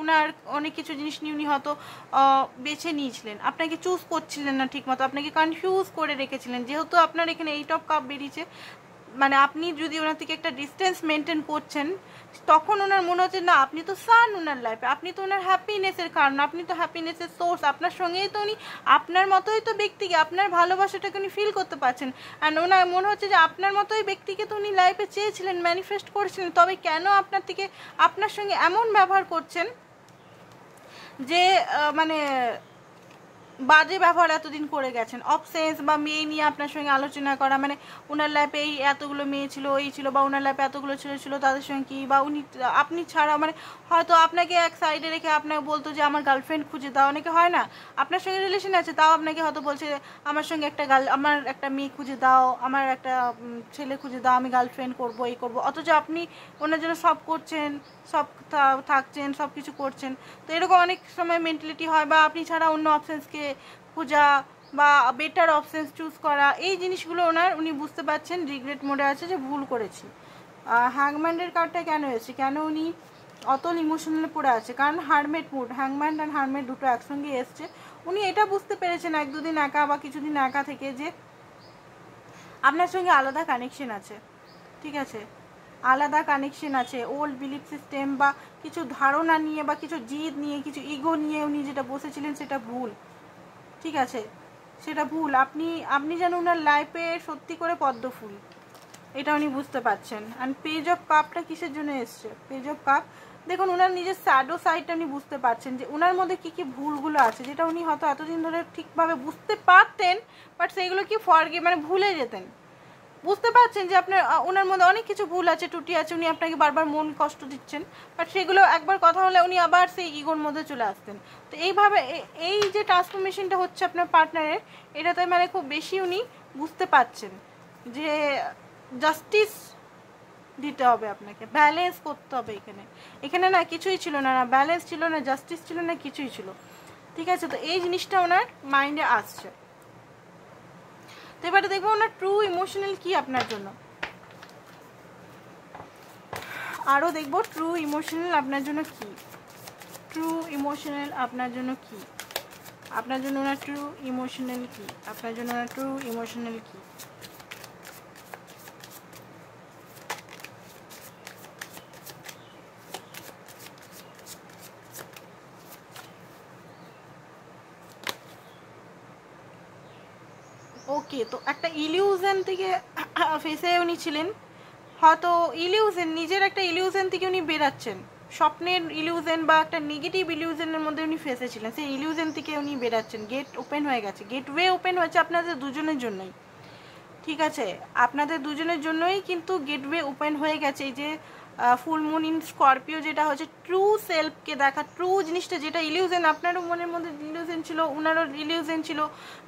উনার অনেক কিছু জিনিস নিয়ে উনি হয়তো বেছে নিয়েছিলেন, আপনাকে চুজ করছিলেন না ঠিকমতো, আপনাকে কনফিউজ করে রেখেছিলেন। যেহেতু আপনার এখানে 8 অফ কাপ বেরিয়েছে, মানে আপনি যদি ওনার থেকে একটা ডিস্টেন্স মেনটেন করছেন, তখন ওনার মনে হচ্ছে না আপনি তো সান ওনার লাইফে, আপনি তো ওনার হ্যাপিনেসের কারণ, আপনি তো হ্যাপিনেসের সোর্স, আপনার সঙ্গেই তো উনি, আপনার মতোই তো ব্যক্তিকে, আপনার ভালোবাসাটাকে উনি ফিল করতে পারছেন। অ্যান্ড ওনার মনে হচ্ছে যে আপনার মতোই ব্যক্তিকে তো উনি লাইফে চেয়েছিলেন, ম্যানিফেস্ট করেছিলেন, তবে কেন আপনার সঙ্গে এমন ব্যবহার করছেন যে মানে বাজে ব্যবহার এতদিন করে গেছেন। অবসেন্স বা মেয়ে নিয়ে আপনার সঙ্গে আলোচনা করা, মানে ওনার লাইফে এই এতগুলো মেয়ে ছিল, এই ছিল, বা ওনার লাইফে এতগুলো ছেলে ছিল, তাদের সঙ্গে কি, বা আপনি ছাড়া মানে হয়তো আপনাকে এক সাইডে রেখে আপনাকে বলতো যে আমার গার্লফ্রেন্ড খুঁজে দাও। অনেকে হয় না আপনার সঙ্গে রিলেশন আছে, তাও আপনাকে হয়তো বলছে আমার সঙ্গে আমার একটা মেয়ে খুঁজে দাও, আমার একটা ছেলে খুঁজে দাও, আমি গার্লফ্রেন্ড করবো, এই করবো, অথচ আপনি ওনার জন্য সব করছেন, সব থাকছেন, সব কিছু করছেন। তো এরকম অনেক সময় মেন্টালিটি হয়, বা আপনি ছাড়া অন্য অপশানসকে খোঁজা বা বেটার অপশানস চুজ করা, এই জিনিসগুলো উনি বুঝতে পারছেন, রিগ্রেট মোডে আছে যে ভুল করেছি। হ্যাংম্যানের কার্ডটা কেন এসেছে, কেন উনি অতল ইমোশনালে পড়ে আছে, কারণ হারমেট মুড, হ্যাংম্যান অ্যান্ড হারমেট দুটো একসঙ্গে এসছে। উনি এটা বুঝতে পেরেছেন 1-2 দিন একা বা কিছুদিন একা থেকে যে আপনার সঙ্গে আলাদা কানেকশন আছে, ঠিক আছে, আলাদা কানেকশন আছে, ওল্ড বিলিফ সিস্টেম বা কিছু ধারণা নিয়ে বা কিছু জিদ নিয়ে, কিছু ইগো নিয়ে উনি যেটা বসেছিলেন সেটা ভুল, ঠিক আছে, সেটা ভুল। আপনি যেন ওনার লাইফে সত্যি করে পদ্ম ফুল, এটা উনি বুঝতে পারছেন। অ্যান্ড পেজ অফ কাপটা কিসের জন্য এসছে? পেজ অফ কাপ, দেখুন ওনার নিজের শ্যাডো সাইডটা উনি বুঝতে পারছেন যে ওনার মধ্যে কী কী ভুলগুলো আছে, যেটা উনি হয়তো এতদিন ধরে ঠিকভাবে বুঝতে পারতেন, বাট সেইগুলো কি মানে ভুলে যেতেন। বুঝতে পারছেন যে আপনার ওনার মধ্যে অনেক কিছু ভুল আছে, ত্রুটি আছে, উনি আপনাকে বারবার মন কষ্ট দিচ্ছেন, বাট সেগুলো একবার কথা হলে উনি আবার সেই ইগোর মধ্যে চলে আসতেন। তো এইভাবে এই যে ট্রান্সফরমেশনটা হচ্ছে আপনার পার্টনারের, এটাতে মানে খুব বেশি উনি বুঝতে পারছেন যে জাস্টিস দিতে হবে আপনাকে, ব্যালেন্স করতে হবে। এখানে না কিছুই ছিল না, না ব্যালেন্স ছিল না, জাস্টিস ছিল না, কিছুই ছিল, ঠিক আছে। তো এই জিনিসটা ওনার মাইন্ডে আসছে। তো এবারে দেখবো ওনার ট্রু ইমোশনাল কি আপনার জন্য, আরও দেখবো ট্রু ইমোশনাল আপনার জন্য কি, ট্রু ইমোশনাল আপনার জন্য কি, আপনার জন্য ওনার ট্রু ইমোশনাল কি, আপনার জন্য ওনার ট্রু ইমোশনাল কি। ওকে, তো একটা ইলিউশন থেকে ফেসে উনি ছিলেন, হয়তো ইলিউশন, নিজের একটা ইলিউশন থেকে উনি বেরাচ্ছেন, স্বপ্নের ইলিউশন বা একটা নেগেটিভ ইলিউশনের মধ্যে উনি ফেসেছিলেন, সেই ইলিউশন থেকে উনি বেরাচ্ছেন, গেট ওপেন হয়ে গেছে, গেটওয়ে ওপেন হয়েছে আপনাদের দুজনের জন্যই, ঠিক আছে, আপনাদের দুজনের জন্যই কিন্তু গেটওয়ে ওপেন হয়ে গেছে। এই যে ফুল মুন ইন স্করপিও যেটা হচ্ছে ট্রু সেলফকে দেখা, ট্রু জিনিসটা, যেটা ইলিউশন, আপনারও মনের মধ্যে ইলিউশন ছিল, ওনারও ইলিউশন ছিল।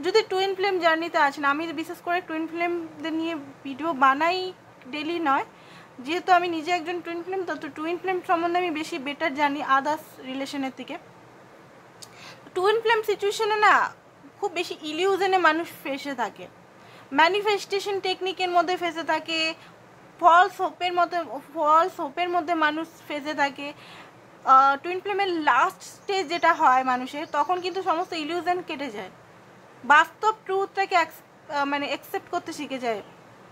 যদি টুইন ফ্লেম জার্নিতে আছেন, আমি বিশেষ করে টুইন ফ্লেমদের নিয়ে ভিডিও বানাই, ডেলি নয়, যেহেতু আমি নিজে একজন টুইন ফ্লেম, তো টুইন ফ্লেম সম্বন্ধে আমি বেশি বেটার জানি আদার্স রিলেশনের থেকে। টুইন ফ্লেম সিচুয়েশনে না খুব বেশি ইলিউশনে মানুষ ফেসে থাকে, ম্যানিফেস্টেশন টেকনিকের মধ্যে ফেসে থাকে, ফলস হোপের মধ্যে মানুষ ফেসে থাকে। টুইন ফ্লেমের লাস্ট স্টেজ যেটা হয় মানুষের, তখন কিন্তু সমস্ত ইলিউশন কেটে যায়, বাস্তব ট্রুথটাকে মানে অ্যাকসেপ্ট করতে শিখে যায়,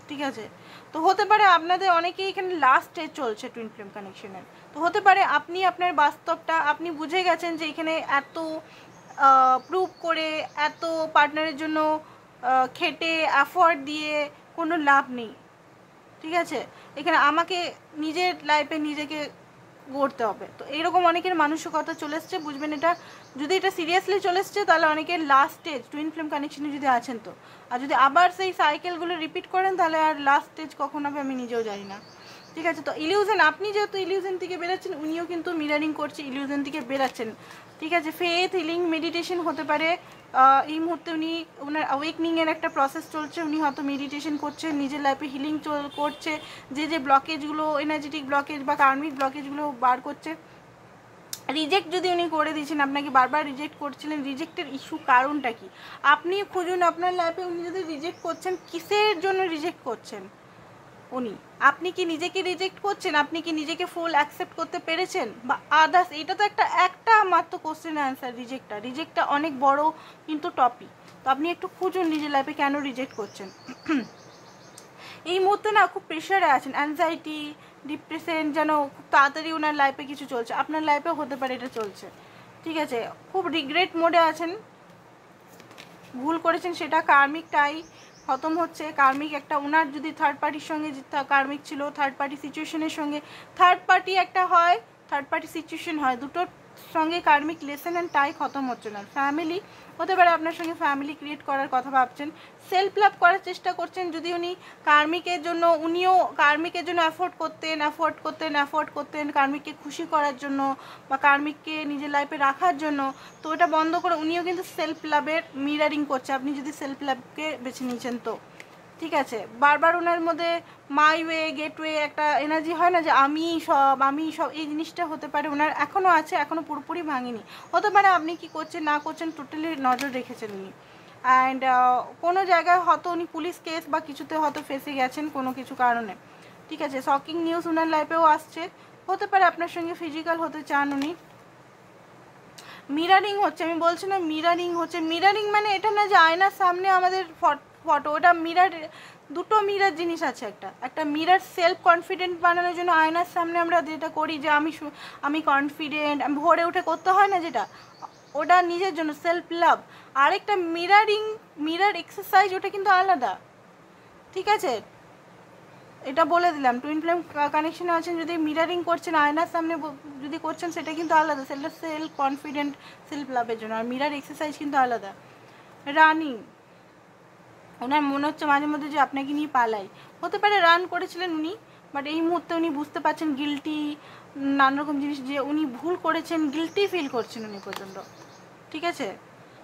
ঠিক আছে। তো হতে পারে আপনাদের অনেকেই এখানে লাস্ট স্টেজ চলছে টুইন ফ্লেম কানেকশনের, তো হতে পারে আপনি আপনার বাস্তবটা আপনি বুঝে গেছেন যে এখানে এত প্রুভ করে, এত পার্টনারের জন্য খেটে এফোর্ট দিয়ে কোনো লাভ নেই, ঠিক আছে, এখানে আমাকে নিজের লাইফে নিজেকে গড়তে হবে। তো এইরকম অনেকের মানসিকতা চলে এসছে, বুঝবেন এটা, যদি এটা সিরিয়াসলি চলে এসছে তাহলে অনেকের লাস্ট স্টেজ টুইন ফ্লেম কানেকশনে যদি আছেন, তো আর যদি আবার সেই সাইকেলগুলো রিপিট করেন তাহলে আর লাস্ট স্টেজ কখন হবে আমি নিজেও জানি না, ঠিক আছে। তো ইলিউশন, আপনি যেহেতু ইলিউশন থেকে বেরাচ্ছেন, উনিও কিন্তু মিরারিং করছে, ইলিউশন থেকে বেরাচ্ছেন, ঠিক আছে। ফেথ হিলিং মেডিটেশন হতে পারে, এই মুহূর্তে উনি ওনার অ্যাওয়েকনিংয়ের একটা প্রসেস চলছে, উনি হয়তো মেডিটেশন করছে, নিজের লাইফে হিলিং করছে, যে ব্লকেজগুলো এনার্জেটিক ব্লকেজ বা কার্মিক ব্লকেজগুলো বার করছে। রিজেক্ট যদি উনি করে দিয়েছেন, আপনাকে বারবার রিজেক্ট করছিলেন, রিজেক্টের ইস্যু কারণটা কি আপনি খুঁজুন আপনার লাইফে। উনি যদি রিজেক্ট করছেন, কিসের জন্য রিজেক্ট করছেন উনি, আপনি কি নিজেকে রিজেক্ট করছেন, আপনি কি নিজেকে ফুল অ্যাকসেপ্ট করতে পেরেছেন বা আদার্স, এটা তো একটা মাত্র কোশ্চেন অ্যান্সার। রিজেক্টটা অনেক বড় কিন্তু টপিক, তো আপনি একটু খুঁজুন নিজের লাইফে কেন রিজেক্ট করছেন। এই মুহূর্তে না খুব প্রেশারে আছেন, অ্যাংজাইটি, ডিপ্রেশন, যেন খুব তাড়াতাড়ি ওনার লাইফে কিছু চলছে, আপনার লাইফেও হতে পারে এটা চলছে, ঠিক আছে। খুব রিগ্রেট মোডে আছেন, ভুল করেছেন সেটা কার্মিক টাই খতম হচ্ছে, কার্মিক একটা ওনার যদি থার্ড পার্টির সঙ্গে কার্মিক ছিল, থার্ড পার্টি সিচুয়েশনের সঙ্গে, থার্ড পার্টি একটা হয়, থার্ড পার্টি সিচুয়েশন হয়, দুটোর সঙ্গে কার্মিক লেসেন অ্যান্ড টাই খতম হচ্ছে না। ফ্যামিলি হতে পারে, আপনার সঙ্গে ফ্যামিলি ক্রিয়েট করার কথা ভাবছেন, সেলফ লাভ করার চেষ্টা করছেন, যদি উনি কার্মিকের জন্য, উনিও কার্মিকের জন্য অ্যাফোর্ড করতেন কার্মিককে খুশি করার জন্য বা কার্মিককে নিজের লাইফে রাখার জন্য, তো ওটা বন্ধ করে উনিও কিন্তু সেলফ লাভের মিরারিং করছে, আপনি যদি সেলফ লাভকে বেছে নিয়েছেন তো, ঠিক আছে। বারবার ওনার মধ্যে মাই ওয়ে গেটওয়ে একটা এনার্জি হয় না, যে আমি সব, এই জিনিসটা হতে পারে ওনার এখনও আছে, এখনও পুরোপুরি ভাঙেনি। হতে পারে আপনি কি করছেন না করছেন টোটালি নজর রেখেছেন উনি, অ্যান্ড কোনো জায়গায় হয়তো উনি পুলিশ কেস বা কিছুতে হয়তো ফেসে গেছেন কোনো কিছু কারণে, ঠিক আছে। শকিং নিউজ ওনার লাইফেও আসছে, হতে পারে আপনার সঙ্গে ফিজিক্যাল হতে চান উনি। মিরারিং হচ্ছে, আমি বলছি না মিরারিং হচ্ছে, মিরারিং মানে এটা না যে আয়নার সামনে আমাদের ফটো, ওটা মিরার, দুটো মিরার জিনিস আছে। একটা মিরার সেলফ কনফিডেন্ট বানানোর জন্য আয়নার সামনে আমরা যেটা করি যে আমি কনফিডেন্ট, ভোরে উঠে করতে হয় না যেটা, ওটা নিজের জন্য সেলফ লাভ। আরেকটা মিরার এক্সারসাইজ, ওটা কিন্তু আলাদা, ঠিক আছে? এটা বলে দিলাম, টুইন ফ্লেম কানেকশনে আছেন যদি মিরারিং করছেন, আয়নার সামনে যদি করছেন, সেটা কিন্তু আলাদা, সেটা সেলফ কনফিডেন্ট সেলফ লাভের জন্য। আর মিরার এক্সারসাইজ কিন্তু আলাদা। রানিং, ওনার মনে হচ্ছে মাঝে মধ্যে যে আপনাকে নিয়ে পালাই, হতে পারে রান করেছিলেন উনি, বাট এই মুহূর্তে উনি বুঝতে পারছেন গিল্টি, নানা রকম জিনিস যে উনি ভুল করেছেন, গিল্টি ফিল করছেন উনি প্রচণ্ড, ঠিক আছে?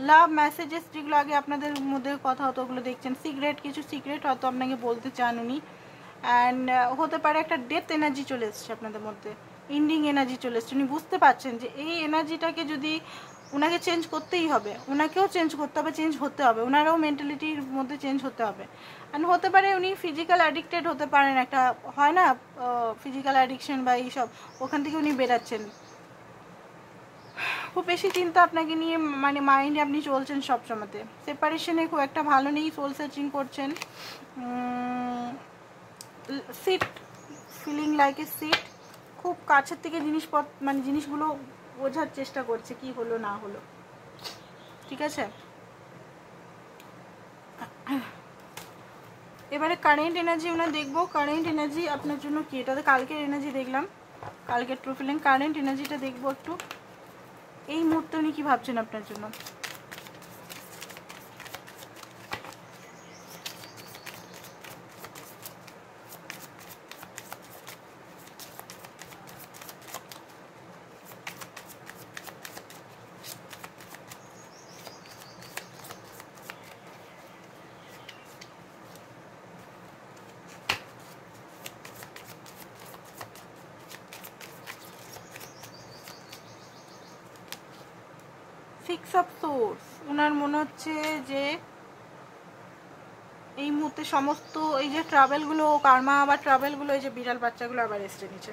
লাভ মেসেজেস যেগুলো আগে আপনাদের মধ্যে কথা হতো ওগুলো দেখছেন, কিছু সিক্রেট হয়তো আপনাকে বলতে চান উনি। অ্যান্ড হতে পারে একটা ডেথ এনার্জি চলে এসছে আপনাদের মধ্যে, ইন্ডিং এনার্জি চলে এসছে। উনি বুঝতে পারছেন যে এই এনার্জিটাকে যদি ওনাকে চেঞ্জ করতেই হবে, ওনাকেও চেঞ্জ করতে হবে, চেঞ্জ হতে হবে, ওনারাও মেন্টালিটির মধ্যে চেঞ্জ হতে হবে। অ্যান্ড হতে পারে উনি ফিজিক্যাল অ্যাডিক্টেড হতে পারেন, একটা হয় না ফিজিক্যাল অ্যাডিকশন বা এইসব, ওখান থেকে উনি বেরাচ্ছেন। খুব বেশি চিন্তা আপনাকে নিয়ে, মানে মাইন্ডে আপনি চলছেন সবসময়তে। সেপারেশনে খুব একটা ভালো নেই, সোল সার্চিং করছেন। Shit, feeling like a shit, খুব কাছের থেকে মানে জিনিসগুলো বোঝার চেষ্টা করছে কি হলো না হলো, ঠিক আছে? এবারে কারেন্ট এনার্জি আমরা দেখবো, কারেন্ট এনার্জি আপনার জন্য কি। এটাতে কালকের এনার্জি দেখলাম, কালকের ট্রু ফিলিং, কারেন্ট এনার্জিটা দেখবো একটু। এই মুহূর্তে উনি কি ভাবছেন আপনার জন্য। সিক্স অফ সোর্স, ওনার মনে হচ্ছে যে এই মুহূর্তে সমস্ত এই যে ট্রাভেলগুলো, কার্মা আবার ট্রাভেলগুলো, এই যে বিড়াল বাচ্চাগুলো আবার এসছে নিচে,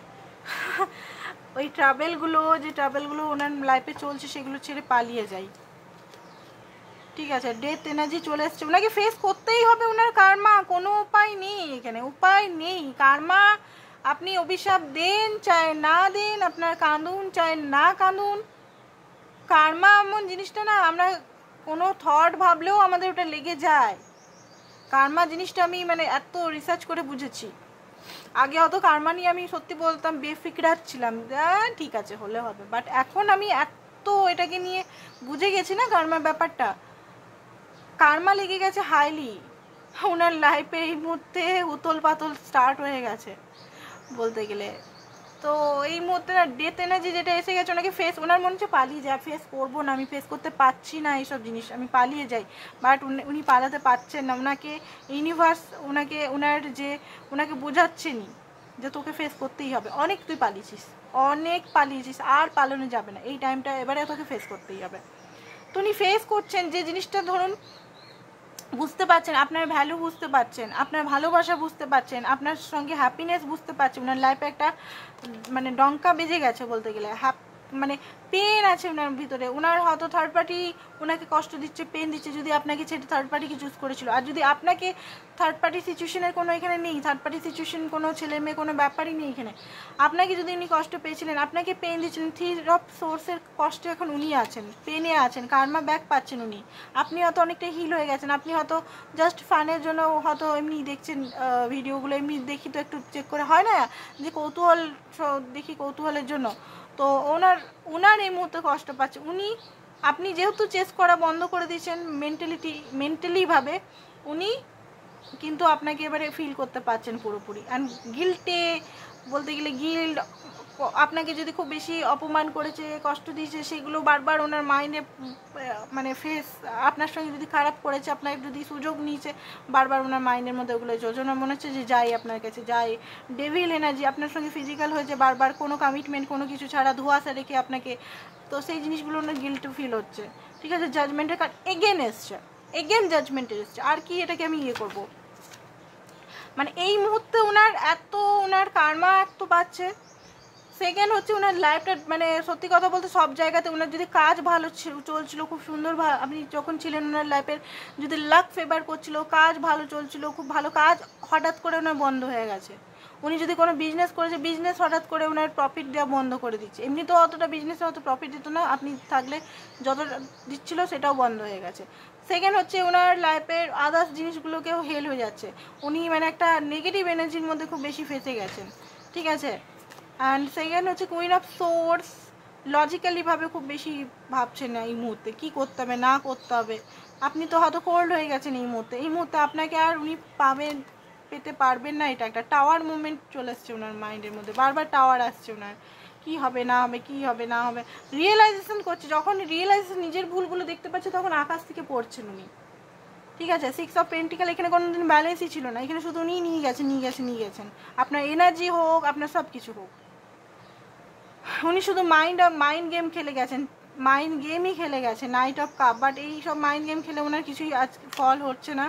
ওই ট্রাভেলগুলো ওনার লাইফে চলছে, সেগুলো ছেড়ে পালিয়ে যায়, ঠিক আছে? ডেথ এনার্জি চলে এসছে, ওনাকে ফেস করতেই হবে ওনার কার্মা, কোনো উপায় নেই এখানে, উপায় নেই। কার্মা আপনি অভিশাপ দেন চায় না দেন, আপনার কাঁদুন চায় না কাঁদুন, কার্মা এমন জিনিসটা না, আমরা কোনো থট ভাবলেও আমাদের ওটা লেগে যায়। কার্মা জিনিসটা আমি মানে এত রিসার্চ করে বুঝেছি। আগে হয়তো কার্মা নিয়ে আমি সত্যি বলতাম বেফিকরাত ছিলাম, ঠিক আছে হলে হবে, বাট এখন আমি এত এটাকে নিয়ে বুঝে গেছি না কার্মার ব্যাপারটা। কার্মা লেগে গেছে হাইলি, ওনার লাইফে এই মুহূর্তে উতল পাতল স্টার্ট হয়ে গেছে বলতে গেলে। তো এই মুহূর্তে না ডেথ এনার্জি যেটা এসে গেছে, ওনাকে ফেস, ওনার মনে হচ্ছে পালিয়ে যায়, ফেস করবো না, আমি ফেস করতে পারছি না এইসব জিনিস, আমি পালিয়ে যাই, বাট উনি পালাতে পারছেন না। ওনাকে ইউনিভার্স ওনাকে বোঝাচ্ছেনি যে তোকে ফেস করতেই হবে, অনেক তুই পালিয়েছিস, আর পালানো যাবে না, এই টাইমটা এবারে তোকে ফেস করতেই হবে। তো উনি ফেস করছেন যে জিনিসটা, ধরুন বুঝতে পারছেন, আপনার ভ্যালু বুঝতে পারছেন, আপনার ভালোবাসা বুঝতে পারছেন, আপনার সঙ্গে হ্যাপিনেস বুঝতে পারছেন। ওনার লাইফে একটা মানে ডঙ্কা বেজে গেছে বলতে গেলে, মানে পেন আছে ওনার ভিতরে। ওনার হয়তো থার্ড পার্টি ওনাকে কষ্ট দিচ্ছে, পেন দিচ্ছে, যদি আপনাকে ছেড়ে থার্ড পার্টিকে চুজ করেছিল। আর যদি আপনাকে থার্ড পার্টি সিচুয়েশনের কোনো এখানে নেই, থার্ড পার্টি সিচুয়েশন কোনো ছেলে মেয়ে কোনো ব্যাপারই নেই এখানে, আপনাকে যদি উনি কষ্ট পেয়েছিলেন, আপনাকে পেন দিচ্ছিলেন, থ্রি অফ সোর্সের কষ্টে এখন উনি আছেন, পেনে আছেন, কার্মা ব্যাক পাচ্ছেন উনি। আপনি হয়তো অনেকটা হিল হয়ে গেছেন, আপনি হয়তো জাস্ট ফানের জন্য হয়তো এমনি দেখছেন ভিডিওগুলো, এমনি দেখি তো একটু চেক করে, হয় না যে কৌতূহল দেখি, কৌতূহলের জন্য। তো ওনার এই মুহূর্তে কষ্ট পাচ্ছে আপনি যেহেতু চেস করা বন্ধ করে দিয়েছেন মেন্টালিভাবে, উনি কিন্তু আপনাকে এবারে ফিল করতে পারছেন পুরোপুরি। অ্যান্ড গিল্টে বলতে গেলে আপনাকে যদি খুব বেশি অপমান করেছে, কষ্ট দিয়েছে, সেগুলো বারবার ওনার মাইন্ডে মানে আপনার সঙ্গে যদি খারাপ করেছে, আপনার যদি সুযোগ নিয়েছে, বারবার ওনার মাইন্ডের মধ্যে ওগুলো যোজনা মনে হচ্ছে যে যাই আপনার কাছে যাই। ডেভিল এনার্জি আপনার সঙ্গে ফিজিক্যাল হয়েছে বারবার, কোনো কমিটমেন্ট কোনো কিছু ছাড়া, ধোঁয়াশা রেখে আপনাকে, তো সেই জিনিসগুলো ওনার গিল্ট ফিল হচ্ছে, ঠিক আছে? জাজমেন্টের কার্ড এগেন জাজমেন্টের এসছে, আর কি এটাকে আমি করবো, মানে এই মুহূর্তে ওনার কার্মা এত পাচ্ছে, সেকেন্ড হচ্ছে ওনার লাইফটা মানে সত্যি কথা বলতে সব জায়গাতে ওনার যদি কাজ ভালো চলছিল, খুব সুন্দর, আপনি যখন ছিলেন ওনার লাইফের যদি লাক ফেভার করছিল, কাজ ভালো চলছিল, খুব ভালো কাজ, হঠাৎ করে ওনার বন্ধ হয়ে গেছে। উনি যদি কোনো বিজনেস করেছে, বিজনেস হঠাৎ করে ওনার প্রফিট দেওয়া বন্ধ করে দিচ্ছে। এমনি তো অতটা বিজনেসে অত প্রফিট দিত না, আপনি থাকলে যতটা দিচ্ছিল সেটাও বন্ধ হয়ে গেছে। সেকেন্ড হচ্ছে ওনার লাইফের আদার্স জিনিসগুলোকেও হেল হয়ে যাচ্ছে। উনি মানে একটা নেগেটিভ এনার্জির মধ্যে খুব বেশি ফেঁসে গেছেন, ঠিক আছে। অ্যান্ড সেকেন্ড হচ্ছে কুইন অফ সোর্স, লজিক্যালিভাবে খুব বেশি ভাবছেন না এই মুহূর্তে কী করতে হবে না করতে হবে। আপনি তো হয়তো কোল্ড হয়ে গেছেন এই মুহূর্তে আপনাকে আর উনি পেতে পারবেন না। এটা একটা টাওয়ার মুভমেন্ট চলে আসছে ওনার মাইন্ডের মধ্যে, বারবার টাওয়ার আসছে ওনার, কী হবে না হবে, কী হবে না হবে, রিয়েলাইজেশন করছে। যখন রিয়েলাইজেশন নিজের ভুলগুলো দেখতে পাচ্ছে তখন আকাশ থেকে পড়ছেন উনি, ঠিক আছে। 6 অফ পেন্টিকাল এখানে কোনো দিন ব্যালেন্সই ছিল না, এখানে শুধু উনি নিয়ে গেছেন। আপনার এনার্জি হোক, আপনার সব কিছু হোক, উনি শুধু মাইন্ড গেম খেলে গেছেন, মাইন্ড গেমই খেলে গেছে, নাইট অফ কাপ। বাট এই সব মাইন্ড গেম খেলে ওনার কিছুই আজ ফল হচ্ছে না।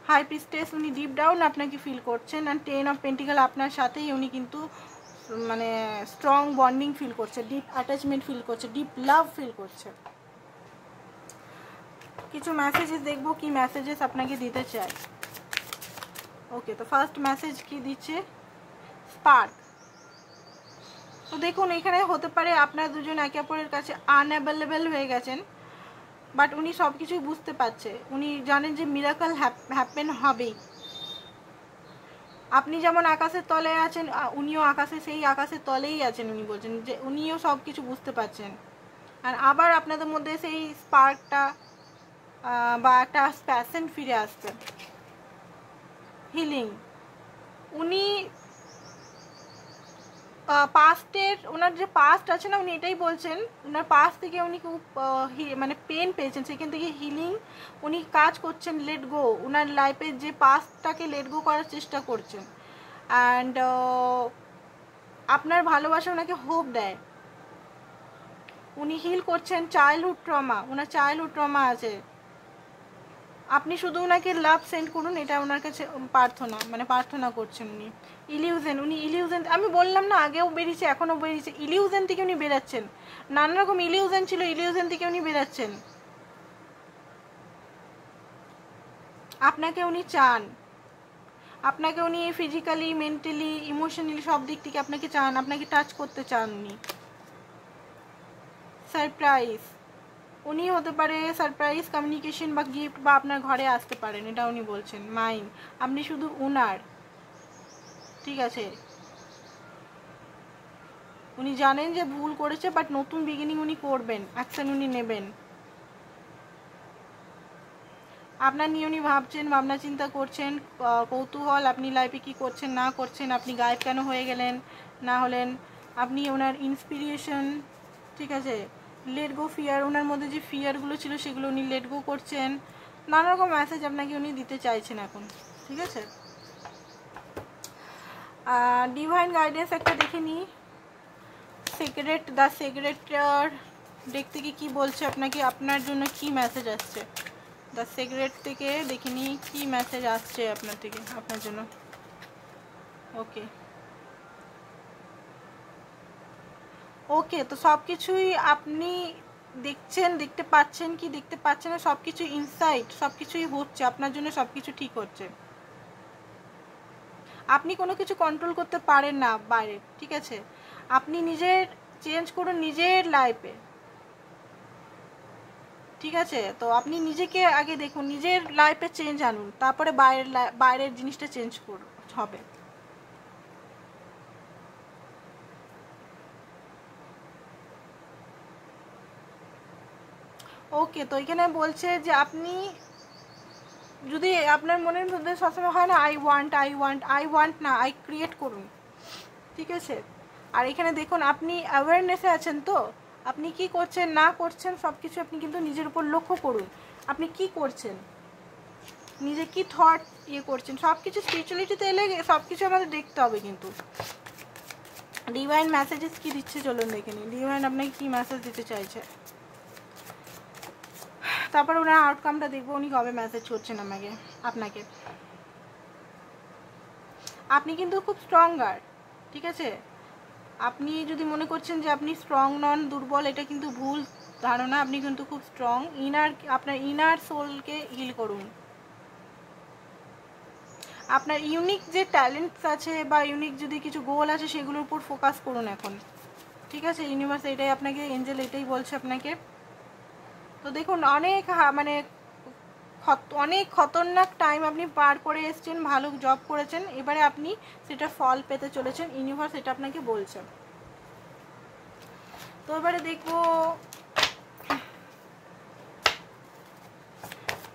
হাই প্রিস্টেস, উনি ডিপ ডাউন আপনাকে ফিল করছেন। অ্যান্ড 10 অফ পেন্টিকাল আপনার সাথেই উনি কিন্তু মানে স্ট্রং বন্ডিং ফিল করছে, ডিপ অ্যাটাচমেন্ট ফিল করছে, ডিপ লাভ ফিল করছে। কিছু মেসেজেস দেখবো কি মেসেজেস আপনাকে দিতে চাই। ওকে, তো ফার্স্ট মেসেজ কি দিচ্ছে স্পার্ক। তো দেখুন এখানে হতে পারে আপনার দুজন একে অপরের কাছে আনঅ্যাভেলেবেল হয়ে গেছেন, বাট উনি সব কিছুই বুঝতে পারছে। উনি জানেন যে মিরাকল হ্যাপেন হবেই। আপনি যেমন আকাশের তলে আছেন, উনিও সেই আকাশের তলেই আছেন। উনি বলছেন যে উনিও সব কিছু বুঝতে পারছেন। আর আবার আপনাদের মধ্যে সেই স্পার্কটা বা একটা প্যাশন ফিরে আসছে, হিলিং। উনি পাস্টের, ওনার যে পাস্ট আছে না, উনি এটাই বলছেন ওনার পাস্ট থেকে উনি খুব মানে পেন পেয়েছেন, সেখান থেকে হিলিং উনি কাজ করছেন, লেট গো। ওনার লাইফের যে পাস্টটাকে লেট গো করার চেষ্টা করছেন। অ্যান্ড আপনার ভালোবাসা ওনাকে হোপ দেয়। উনি হিল করছেন চাইল্ডহুড ট্রমা, ওনার চাইল্ডহুড ট্রমা আছে। আপনি শুধু ওনাকে লাভ সেন্ড করুন, এটা ওনার কাছে প্রার্থনা করছেন উনি। উনি ইলিউশন, আমি বললাম না আগেও বেরিয়েছে এখনও বেরিয়েছে, ইলিউশন থেকে উনি বেরাচ্ছেন। নানা রকম ইলিউশন ছিল, ইলিউশন থেকে উনি বেরাচ্ছেন। আপনাকে উনি চান, আপনাকে উনি ফিজিক্যালি, মেন্টালি, ইমোশনালি সব দিক থেকে আপনাকে চান, আপনাকে টাচ করতে চান উনি। সারপ্রাইজ, উনি হতে পারে সারপ্রাইজ কমিউনিকেশন বা গিফট বা আপনার ঘরে আসতে পারেন, এটা উনি বলছেন। মাইন্ড, আপনি শুধু উনার, ঠিক আছে। উনি জানেন যে ভুল করেছে, বাট নতুন বিগিনিং উনি করবেন, অ্যাকশন উনি নেবেন। আপনার নিয়ে উনি ভাবছেন, ভাবনা চিন্তা করছেন, কৌতূহল আপনি লাইফে কি করছেন না করছেন, আপনি গায়েব কেন হয়ে গেলেন না হলেন, আপনি ওনার ইন্সপিরেশন, ঠিক আছে। লেট গো ফিয়ার, ওনার মধ্যে যে ফিয়ারগুলো ছিল সেগুলো উনি লেট গো করছেন। নানা রকম মেসেজ আপনাকে উনি দিতে চাইছেন এখন, ঠিক আছে। ডিভাইন গাইডেন্স একটা দেখে নিই। দ্য সিক্রেটার ডেক থেকে কি বলছে আপনাকে, আপনার জন্য কি মেসেজ আসছে। দ্য সিক্রেট থেকে দেখে নিই কি মেসেজ আসছে আপনার জন্য। ওকে, তো সব কিছুই আপনি দেখতে পাচ্ছেন কি দেখতে পাচ্ছেন না, সব কিছু ইনসাইট, সব কিছুই হচ্ছে আপনার জন্য, সব কিছু ঠিক হচ্ছে। আপনি কোনো কিছু কন্ট্রোল করতে পারেন না বাইরে, ঠিক আছে। আপনি নিজের চেঞ্জ করুন নিজের লাইফে, ঠিক আছে। তো আপনি নিজেকে আগে দেখুন, নিজের লাইফে চেঞ্জ আনুন, তারপরে বাইরের জিনিসটা চেঞ্জ হবে। ওকে, তো এখানে বলছে যে আপনি যদি আপনার মনের মধ্যে সবসময় হয় না আই ওয়ান্ট না, আই ক্রিয়েট করুন, ঠিক আছে। আর এখানে দেখুন আপনি অ্যাওয়ারনেসে আছেন, তো আপনি কি করছেন না করছেন সব কিছু আপনি কিন্তু নিজের উপর লক্ষ্য করুন। আপনি কি করছেন, নিজে কি থট করছেন, সব কিছু স্পিরিচুয়ালিটিতে এলে সব কিছু আমাদের দেখতে হবে কিন্তু। ডিভাইন মেসেজেস কি দিচ্ছে চলুন দেখে নিন, ডিভাইন আপনাকে কি মেসেজ দিতে চাইছে। তারপর ওনার আউটকামটা দেখবো, উনি কবে মেসেজ করছেন আপনাকে। আপনি কিন্তু খুব স্ট্রঙ্গার, ঠিক আছে। আপনি যদি মনে করছেন যে আপনি স্ট্রং নন, দুর্বল, এটা কিন্তু ভুল ধারণা। আপনি কিন্তু খুব স্ট্রং। আপনার ইনার সোলকে হিল করুন। আপনার ইউনিক যে ট্যালেন্টস আছে বা ইউনিক যদি কিছু গোল আছে সেগুলোর উপর ফোকাস করুন এখন, ঠিক আছে? ইউনিভার্স এটাই আপনাকে, এঞ্জেল এটাই বলছে আপনাকে। তো দেখুন অনেক খতরনাক টাইম আপনি পার করে এসছেন, ভালো জব করেছেন, এবারে আপনি সেটা ফল পেতে চলেছেন। ইউনিভার্স এটা আপনাকে বলছে। তো এবারে দেখবো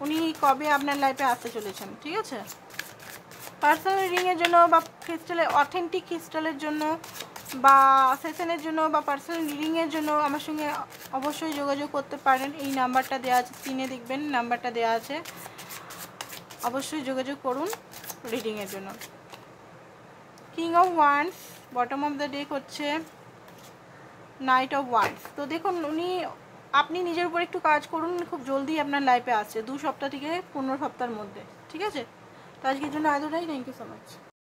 উনি কবে আপনার লাইফে আসতে চলেছেন, ঠিক আছে? পার্সোনাল রিডিংয়ের জন্য বা ক্রিস্টালের, অথেন্টিক ক্রিস্টালের জন্য বা সেশনের জন্য বা পার্সোনাল রিডিংয়ের জন্য আমার সঙ্গে অবশ্যই যোগাযোগ করতে পারেন। এই নাম্বারটা দেওয়া আছে, স্ক্রিনে দেখবেন নাম্বারটা দেওয়া আছে, অবশ্যই যোগাযোগ করুন রিডিংয়ের জন্য। King of wands, bottom of the deck হচ্ছে নাইট অফ ওয়ান্ডস। তো দেখুন আপনি নিজের উপর একটু কাজ করুন, খুব জলদি আপনার লাইফে আসছে, 2 সপ্তাহ থেকে 15 সপ্তাহের মধ্যে, ঠিক আছে? তো আজকের জন্য এতটাই। Thank you so much.